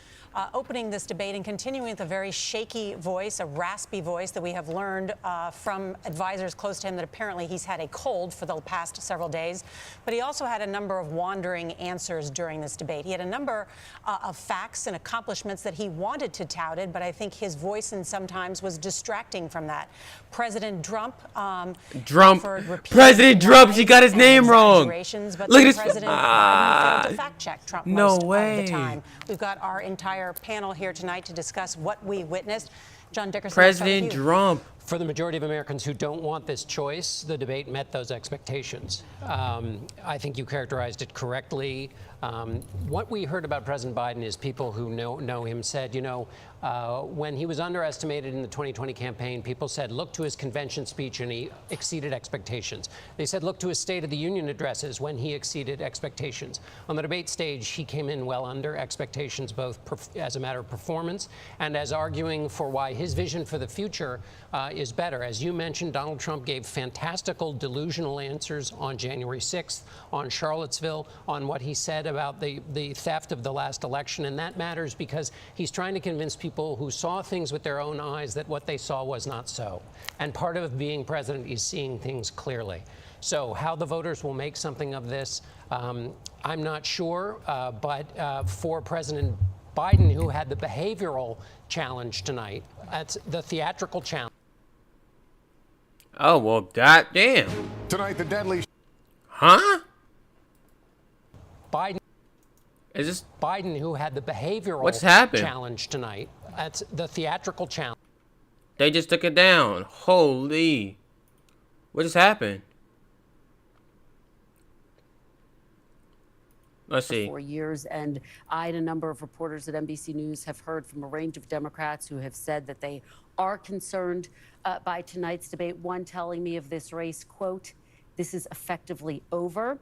opening this debate and continuing with a very shaky voice, a raspy voice that we have learned from advisors close to him that apparently he's had a cold for the past several days. But he also had a number of wandering answers during this debate. He had a number of facts and accomplishments that he wanted to touted, but I think his voice and sometimes was distracting from that. President Trump. President Trump, she got his name wrong. But Look at this. President Biden failed to fact check Trump most of way. the time. We've got our entire panel here tonight to discuss what we witnessed. John Dickerson. President Trump. For the majority of Americans who don't want this choice, the debate met those expectations. I think you characterized it correctly. What we heard about President Biden is people who know him said, when he was underestimated in the 2020 campaign, people said, look to his convention speech and he exceeded expectations. They said, look to his State of the Union addresses when he exceeded expectations. On the debate stage, he came in well under expectations, both as a matter of performance and as arguing for why his vision for the future is better. As you mentioned, Donald Trump gave fantastical, delusional answers on January 6th, on Charlottesville, on what he said about the theft of the last election. And that matters because he's trying to convince people who saw things with their own eyes that what they saw was not so. And part of being president is seeing things clearly. So how the voters will make something of this, I'm not sure. But for President Biden, who had the behavioral challenge tonight, that's the theatrical challenge. Oh, well, goddamn. Tonight, the deadly... Huh? Biden. Is this Biden, who had the behavioral What's happened? challenge tonight. That's the theatrical challenge. They just took it down. Holy. What just happened? Let's see. For years, and I and a number of reporters at NBC News have heard from a range of Democrats who have said that they are concerned by tonight's debate. One telling me of this race, quote, "This is effectively over."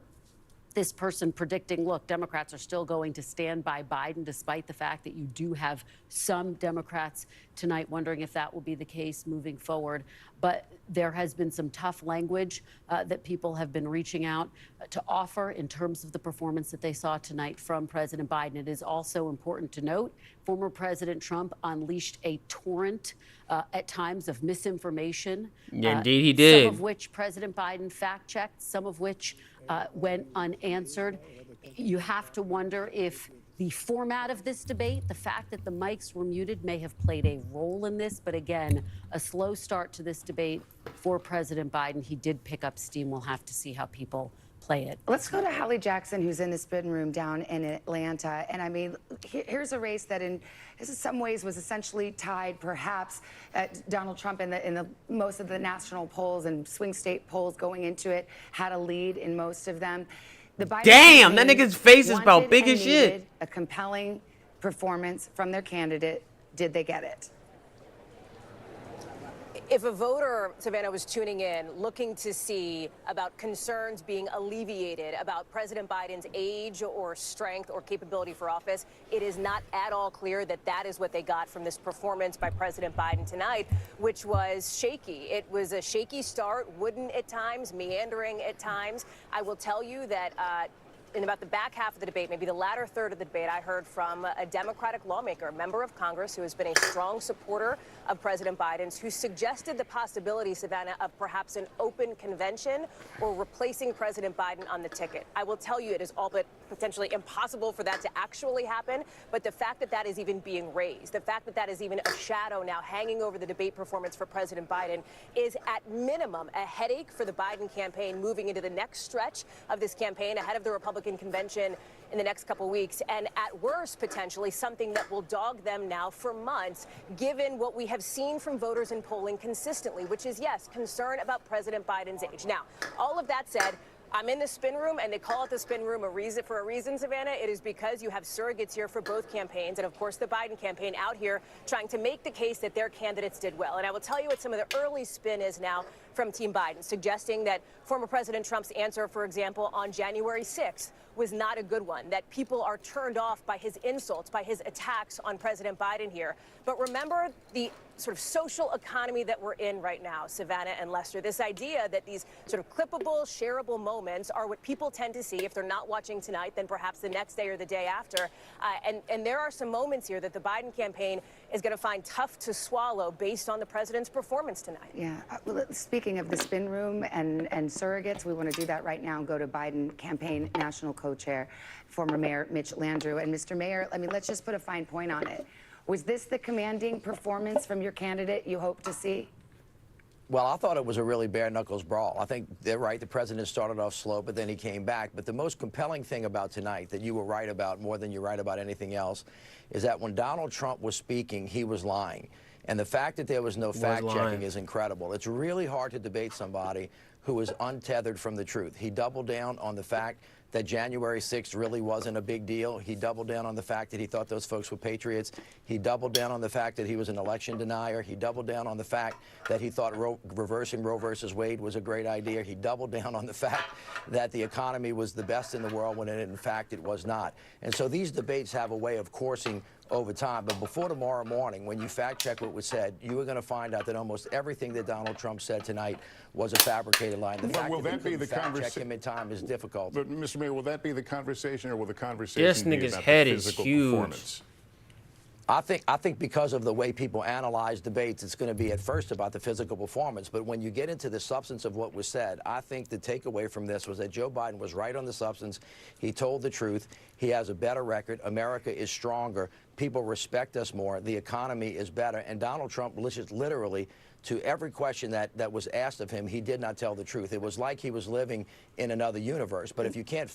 This person predicting, look, Democrats are still going to stand by Biden, despite the fact that you do have some Democrats tonight wondering if that will be the case moving forward. But there has been some tough language that people have been reaching out to offer in terms of the performance that they saw tonight from President Biden. It is also important to note, former President Trump unleashed a torrent at times of misinformation. Yeah, indeed he did. Some of which President Biden fact-checked, some of which went unanswered. You have to wonder if the format of this debate, the fact that the mics were muted, may have played a role in this. But again, a slow start to this debate for President Biden. He did pick up steam. We'll have to see how people play it. Let's go to Hallie Jackson, who's in the spin room down in Atlanta. And I mean, here's a race that in some ways was essentially tied, perhaps, Donald Trump in the most of the national polls and swing state polls going into it had a lead in most of them. The Biden Damn, that campaign nigga's face is about wanted big and as shit. needed a compelling performance from their candidate. Did they get it? If a voter, Savannah, was tuning in, looking to see about concerns being alleviated about President Biden's age or strength or capability for office, it is not at all clear that that is what they got from this performance by President Biden tonight, which was shaky. It was a shaky start, wooden at times, meandering at times. I will tell you that in about the back half of the debate, maybe the latter third of the debate, I heard from a Democratic lawmaker, a member of Congress who has been a strong supporter of President Biden's, who suggested the possibility, Savannah, of perhaps an open convention or replacing President Biden on the ticket. I will tell you, it is all but potentially impossible for that to actually happen. But the fact that that is even being raised, the fact that that is even a shadow now hanging over the debate performance for President Biden is at minimum a headache for the Biden campaign moving into the next stretch of this campaign ahead of the Republican convention in the next couple weeks, and at worst, potentially something that will dog them now for months, given what we have seen from voters in polling consistently, which is, yes, concern about President Biden's age. Now, all of that said, I'm in the spin room, and they call it the spin room for a reason, Savannah. It is because you have surrogates here for both campaigns, and of course the Biden campaign out here trying to make the case that their candidates did well. And I will tell you what some of the early spin is now from Team Biden, suggesting that former President Trump's answer, for example, on January 6th was not a good one, that people are turned off by his insults, by his attacks on President Biden here. But remember the sort of social economy that we're in right now, Savannah and Lester, this idea that these sort of clippable, shareable moments are what people tend to see. If they're not watching tonight, then perhaps the next day or the day after. And there are some moments here that the Biden campaign is going to find tough to swallow based on the president's performance tonight. Yeah. Well, speaking of the spin room and surrogates, we want to do that right now and go to Biden campaign national co-chair, former Mayor Mitch Landrieu. And Mr. Mayor, I mean, let's just put a fine point on it. Was this the commanding performance from your candidate you hope to see? Well, I thought it was a really bare-knuckles brawl. I think they're right. The president started off slow, but then he came back. But the most compelling thing about tonight that you were right about more than you're right about anything else is that when Donald Trump was speaking, he was lying. And the fact that there was no fact-checking is incredible. It's really hard to debate somebody who is untethered from the truth. He doubled down on the fact that January 6th really wasn't a big deal. He doubled down on the fact that he thought those folks were patriots. He doubled down on the fact that he was an election denier. He doubled down on the fact that he thought reversing Roe versus Wade was a great idea. He doubled down on the fact that the economy was the best in the world when in fact it was not. And so these debates have a way of coursing over time. But before tomorrow morning, when you fact check what was said, you are going to find out that almost everything that Donald Trump said tonight was a fabricated lie. The fact that we couldn't fact check him in time is difficult. But Mr. Mayor, will that be the conversation, or will the conversation This be nigga's about head the is physical huge. performance? I think because of the way people analyze debates, it's going to be at first about the physical performance. But when you get into the substance of what was said, I think the takeaway from this was that Joe Biden was right on the substance. He told the truth. He has a better record. America is stronger people respect us more, the economy is better. And Donald Trump literally, to every question that was asked of him, he did not tell the truth. It was like he was living in another universe. But if you can't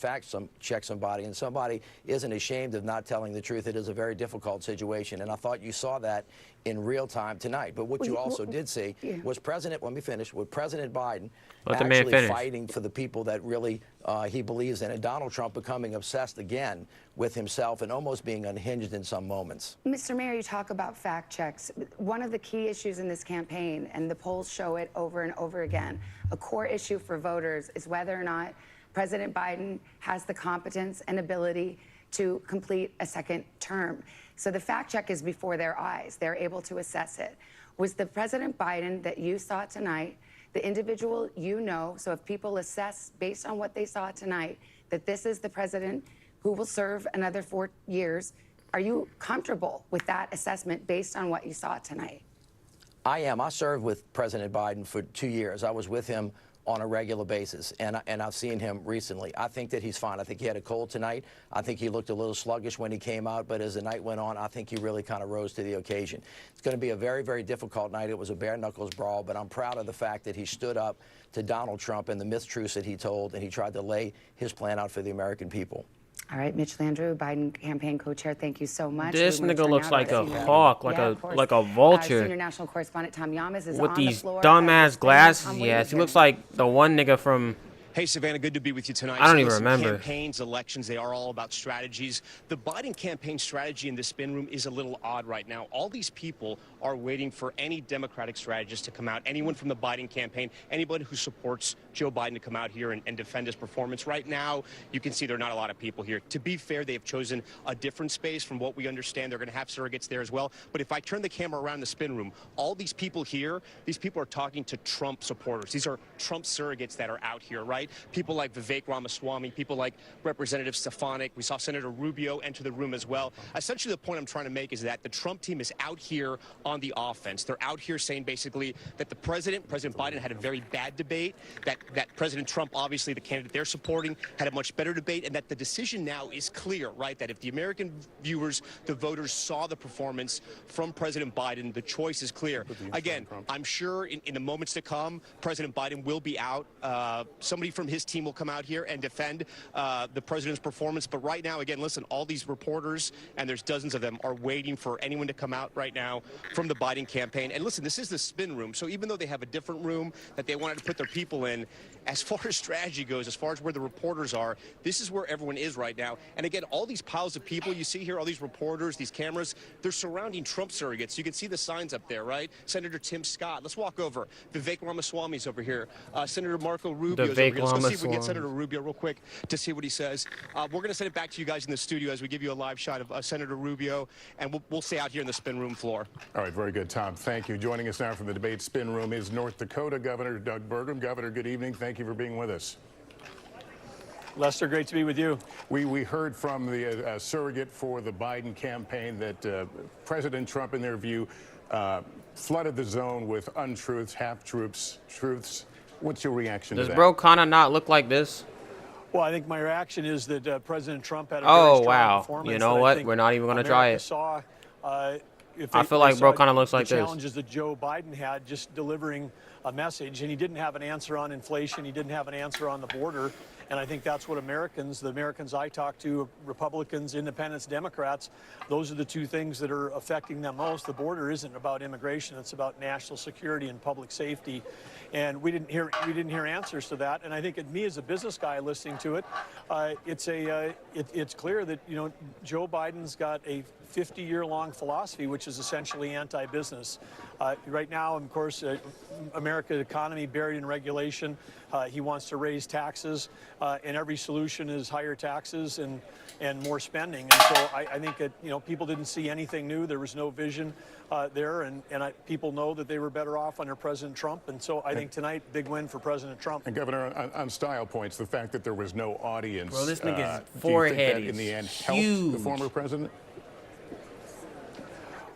check somebody and somebody isn't ashamed of not telling the truth, it is a very difficult situation. And I thought you saw that in real time tonight. But what you also did see was let me finish, with President Biden actually fighting for the people that really he believes in, and Donald Trump becoming obsessed again with himself and almost being unhinged in some moments. Mr. Mayor, you talk about fact checks. One of the key issues in this campaign, and the polls show it over and over again, a core issue for voters is whether or not President Biden has the competence and ability to complete a second term. So the fact check is before their eyes. They're able to assess it. Was the President Biden that you saw tonight the individual you know? So if people assess based on what they saw tonight that this is the president who will serve another 4 years, are you comfortable with that assessment based on what you saw tonight? I am. I served with President Biden for 2 years. I was with him on a regular basis, and I've seen him recently. I think that he's fine. I think he had a cold tonight. I think he looked a little sluggish when he came out, but as the night went on, I think he really kind of rose to the occasion. It's going to be a very, very difficult night. It was a bare-knuckles brawl, but I'm proud of the fact that he stood up to Donald Trump and the mistruths that he told, and he tried to lay his plan out for the American people. All right, Mitch Landrieu, Biden campaign co-chair, thank you so much. This nigga looks like a hawk, like a vulture. Senior national correspondent Tom Yamas is with on these the floor. dumbass glasses. Yes, he looks like the one nigga from. Hey, Savannah, good to be with you tonight. I don't even Listen, remember. Campaigns, elections, they are all about strategies. The Biden campaign strategy in the spin room is a little odd right now. All these people are waiting for any Democratic strategist to come out, anyone from the Biden campaign, anybody who supports Joe Biden to come out here and defend his performance. Right now, you can see there are not a lot of people here. To be fair, they have chosen a different space from what we understand. They're going to have surrogates there as well. But if I turn the camera around the spin room, all these people here, these people are talking to Trump supporters. These are Trump surrogates that are out here, right? People like Vivek Ramaswamy, people like Representative Stefanik. We saw Senator Rubio enter the room as well. Essentially, the point I'm trying to make is that the Trump team is out here on the offense. They're out here saying basically that President Biden had a very bad debate, that President Trump, obviously the candidate they're supporting, had a much better debate, and that the decision now is clear, right? That if the American viewers, the voters saw the performance from President Biden, the choice is clear. Again, I'm sure in the moments to come, President Biden will be out. Somebody from his team will come out here and defend the president's performance. But right now, again, listen, all these reporters, and there's dozens of them, are waiting for anyone to come out right now from the Biden campaign. And listen, this is the spin room. So even though they have a different room that they wanted to put their people in, as far as strategy goes, as far as where the reporters are, this is where everyone is right now. And again, all these piles of people you see here, all these reporters, these cameras, they're surrounding Trump surrogates. You can see the signs up there, right? Senator Tim Scott. Let's walk over. Vivek Ramaswamy's over here. Senator Marco Rubio's over here. Let's go see if we can get Senator Rubio real quick to see what he says. We're going to send it back to you guys in the studio as we give you a live shot of Senator Rubio, and we'll stay out here in the spin room floor. All right, very good, Tom. Thank you. Joining us now from the debate spin room is North Dakota Governor Doug Burgum. Governor, good evening. Thank you for being with us. Lester, great to be with you. We heard from the surrogate for the Biden campaign that President Trump, in their view, flooded the zone with untruths, half-truths. What's your reaction to that? Does bro kind of not look like this? Well, I think my reaction is that President Trump had a very strong performance. You know what? We're not even going to try it. Saw, I feel like bro kind of looks like the this. Challenges that Joe Biden had just delivering a message, and he didn't have an answer on inflation. He didn't have an answer on the border. And I think that's what the Americans I talk to, Republicans, Independents, Democrats, those are the two things that are affecting them most. The border isn't about immigration; it's about national security and public safety. And we didn't hear answers to that. And I think me as a business guy listening to it, it's clear that Joe Biden's got a 50-year-long philosophy, which is essentially anti-business. Right now, of course, America's economy buried in regulation. He wants to raise taxes, and every solution is higher taxes and more spending. And so I think that people didn't see anything new. There was no vision there, and people know that they were better off under President Trump. And so I think tonight, big win for President Trump. And Governor, on style points, the fact that there was no audience. Bro, this nigga's do you forehead think that in the end helped huge. the former president?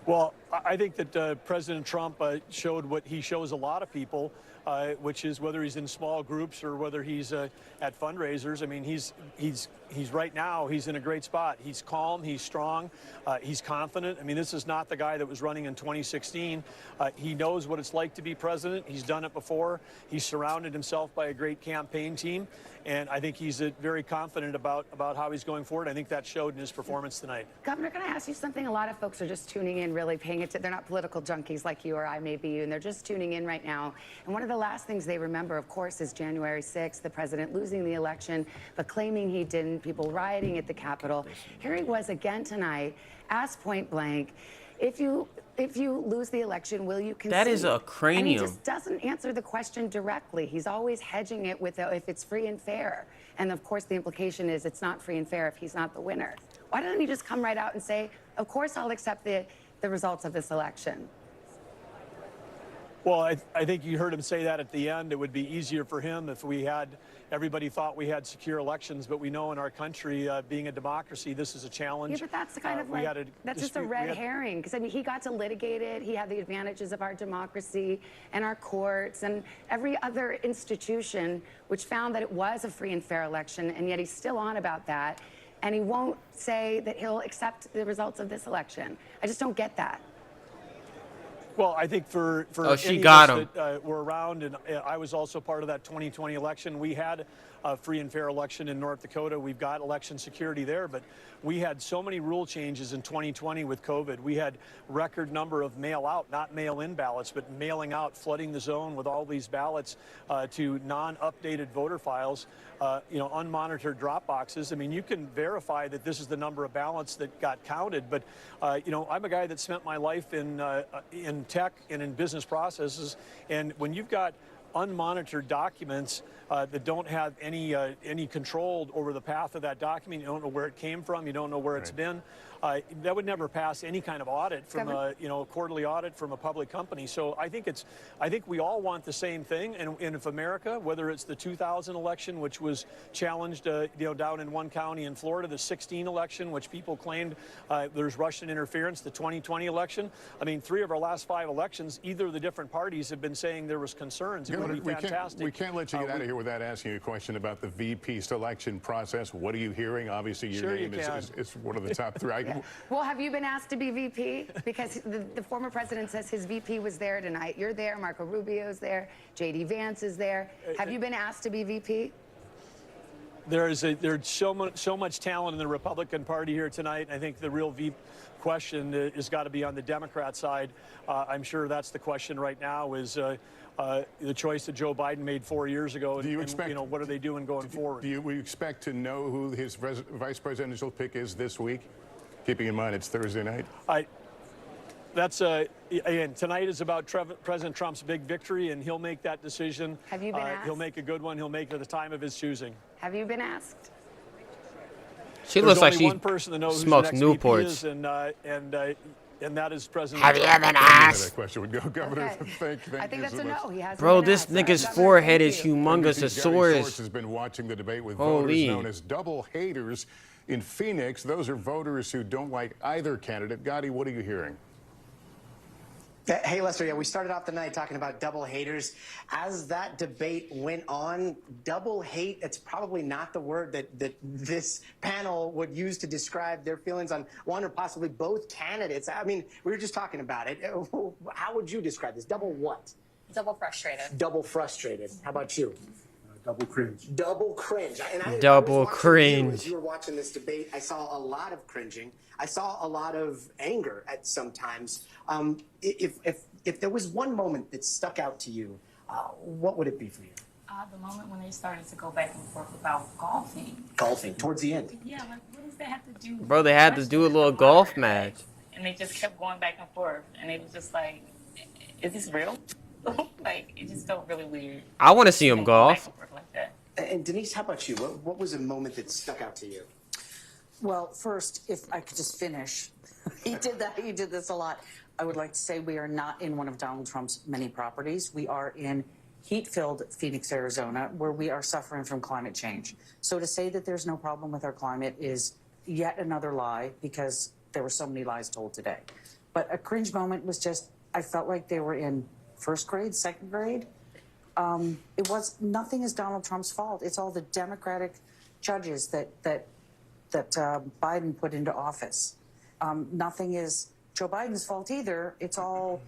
Well, I think that President Trump showed what he shows a lot of people, which is whether he's in small groups or whether he's at fundraisers. I mean, he's right now, he's in a great spot. He's calm, he's strong, he's confident. I mean, this is not the guy that was running in 2016. He knows what it's like to be president. He's done it before. He's surrounded himself by a great campaign team. And I think he's very confident about how he's going forward. I think that showed in his performance tonight. Governor, can I ask you something? A lot of folks are just tuning in, really paying attention. They're not political junkies like you or I may be, and they're just tuning in right now. And one of the last things they remember, of course, is January 6th, the president losing the election, but claiming he didn't, people rioting at the Capitol. Here he was again tonight, asked point blank, if you lose the election, will you concede? That is a cranium. And he just doesn't answer the question directly. He's always hedging it with if it's free and fair. And of course, the implication is it's not free and fair if he's not the winner. Why doesn't he just come right out and say, of course, I'll accept the results of this election? Well, I think you heard him say that at the end. It would be easier for him if everybody thought we had secure elections, but we know in our country, being a democracy, this is a challenge. Yeah, but that's kind of like, that's just a red herring. Because, I mean, he got to litigate it. He had the advantages of our democracy and our courts and every other institution, which found that it was a free and fair election, and yet he's still on about that. And he won't say that he'll accept the results of this election. I just don't get that. Well, I think for she any got of him. us that were around, and I was also part of that 2020 election, we had a free and fair election in North Dakota. We've got election security there, but we had so many rule changes in 2020 with COVID. We had record number of mail-out, not mail-in ballots, but mailing out, flooding the zone with all these ballots to non-updated voter files, unmonitored drop boxes. I mean, you can verify that this is the number of ballots that got counted, but I'm a guy that spent my life in tech and in business processes, and when you've got unmonitored documents that don't have any control over the path of that document, you don't know where it came from, you don't know where it's been, that would never pass any kind of audit from a quarterly audit from a public company. So I think we all want the same thing, and if America, whether it's the 2000 election, which was challenged down in one county in Florida, the 2016 election, which people claimed there's Russian interference, the 2020 election, I mean, 3 of our last 5 elections, either of the different parties have been saying there was concerns. It would be fantastic. We can't let you get out of here without asking you a question about the VP selection process. What are you hearing? Obviously, your name is one of the top 3. Well, have you been asked to be VP? Because the former president says his VP was there tonight. You're there. Marco Rubio's there. J.D. Vance is there. Have you been asked to be VP? There's so much talent in the Republican Party here tonight. I think the real VP question has got to be on the Democrat side. I'm sure that's the question right now is the choice that Joe Biden made 4 years ago. Do you expect, what are they doing going forward? Do we expect to know who his vice presidential pick is this week? Keeping in mind it's Thursday night. Again, tonight is about President Trump's big victory, and he'll make that decision. Have you been asked? He'll make a good one. He'll make it at the time of his choosing. Have you been asked? She looks like she one person that knows smokes who the next Newports. VP is, and that is President Have you Trump. ever been asked? That question would go, Governor. Okay. Thank I think you that's so a much. no. He hasn't Bro, been this asked. nigga's Governor, forehead thank is you. humongous. NBC's A Gary Saurus. Schwartz has been watching the debate with Holy. voters known as double haters in Phoenix. Those are voters who don't like either candidate. Gotti, what are you hearing? Hey, Lester, yeah, we started off the night talking about double haters. As that debate went on, double hate, it's probably not the word that this panel would use to describe their feelings on one or possibly both candidates. I mean, we were just talking about it. How would you describe this? Double what? Double frustrated. Double frustrated. How about you? Double cringe. Double cringe. And Double I was watching cringe. you as you were watching this debate, I saw a lot of cringing. I saw a lot of anger at sometimes. If there was one moment that stuck out to you, what would it be for you? The moment when they started to go back and forth about golfing. Golfing, towards the end. Yeah, like what does that have to do? Bro, they had to do a little golf match. And they just kept going back and forth, and it was just like, is this real? Like, it just felt really weird. I want to see him golf. Like that. And Denise, how about you? What was a moment that stuck out to you? Well, first, if I could just finish, he did this a lot. I would like to say we are not in one of Donald Trump's many properties. We are in heat-filled Phoenix, Arizona, where we are suffering from climate change. So to say that there's no problem with our climate is yet another lie, because there were so many lies told today. But a cringe moment was just, I felt like they were in first grade, second grade. Nothing is Donald Trump's fault. It's all the Democratic judges that Biden put into office. Nothing is Joe Biden's fault either. It's all,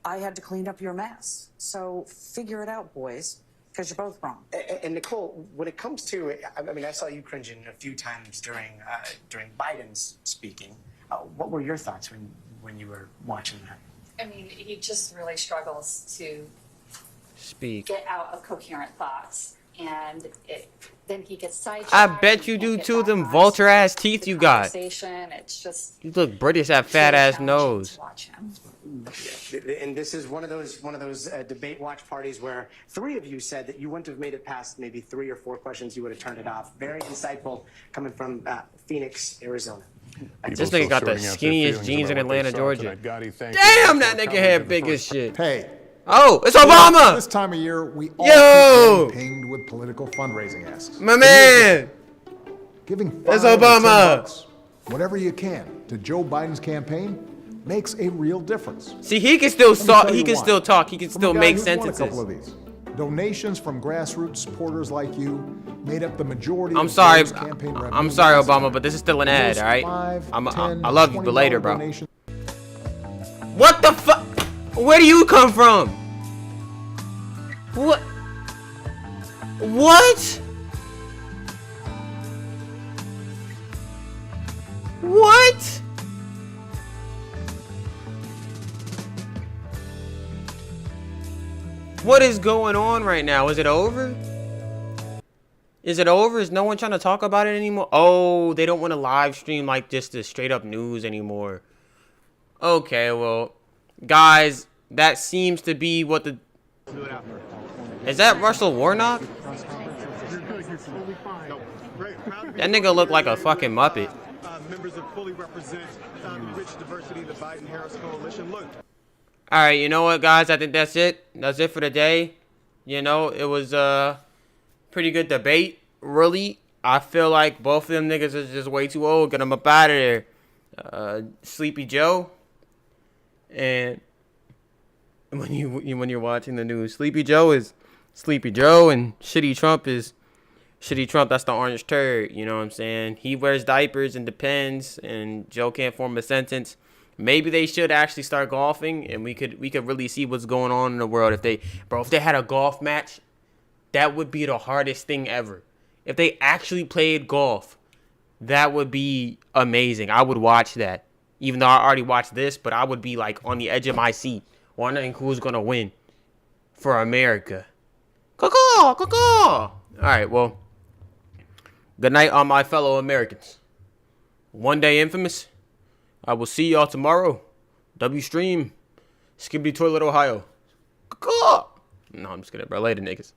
I had to clean up your mess. So figure it out, boys, because you're both wrong. And Nicole, when it comes to, I mean, I saw you cringing a few times during Biden's speaking. What were your thoughts when you were watching that? I mean, he just really struggles to speak, get out of coherent thoughts, and then he gets sidetracked. I bet you do too. Them vulture ass teeth you got. It's just, you look British. That fat ass nose. Watch him. And this is one of those debate watch parties where 3 of you said that you wouldn't have made it past maybe 3 or 4 questions. You would have turned it off. Very insightful, coming from Phoenix, Arizona. This nigga got the skinniest jeans in Atlanta, Georgia. Damn, that nigga head big as shit. Hey. Oh, it's Obama! This time of year, we all keep getting pinged with political fundraising asks. My man! Giving it's $5 Obama! or $10, whatever you can, to Joe Biden's campaign makes a real difference. See, he can still talk. He can still talk. He can still make sentences. sentences. A couple of these. Donations from grassroots supporters like you made up the majority. I'm sorry, Obama, but this is still an ad, all right? I love you, but later, bro. What the fuck? Where do you come from? What? What? What? What is going on right now? Is it over? Is it over? Is no one trying to talk about it anymore? Oh, they don't want to live stream like just the straight up news anymore. Okay, well, guys, that seems to be what the... Is that Russell Warnock? That nigga look like a fucking Muppet. Members of fully represent the rich diversity of the Biden-Harris coalition. Look. All right, you know what, guys? I think that's it. That's it for the day. You know, it was a pretty good debate, really. I feel like both of them niggas is just way too old. Get them up out of there. Sleepy Joe. And when you're watching the news, Sleepy Joe is Sleepy Joe, and Shitty Trump is Shitty Trump. That's the orange turd. You know what I'm saying? He wears diapers and depends, and Joe can't form a sentence. Maybe they should actually start golfing, and we could really see what's going on in the world. If they had a golf match, that would be the hardest thing ever. If they actually played golf, that would be amazing. I would watch that. Even though I already watched this, but I would be like on the edge of my seat, wondering who's gonna win for America. Caw-caw, caw-caw. All right, well, good night, all my fellow Americans. One day infamous. I will see y'all tomorrow. W Stream, Skibbity Toilet, Ohio. Caw-caw. No, I'm just kidding, bro. Later, niggas.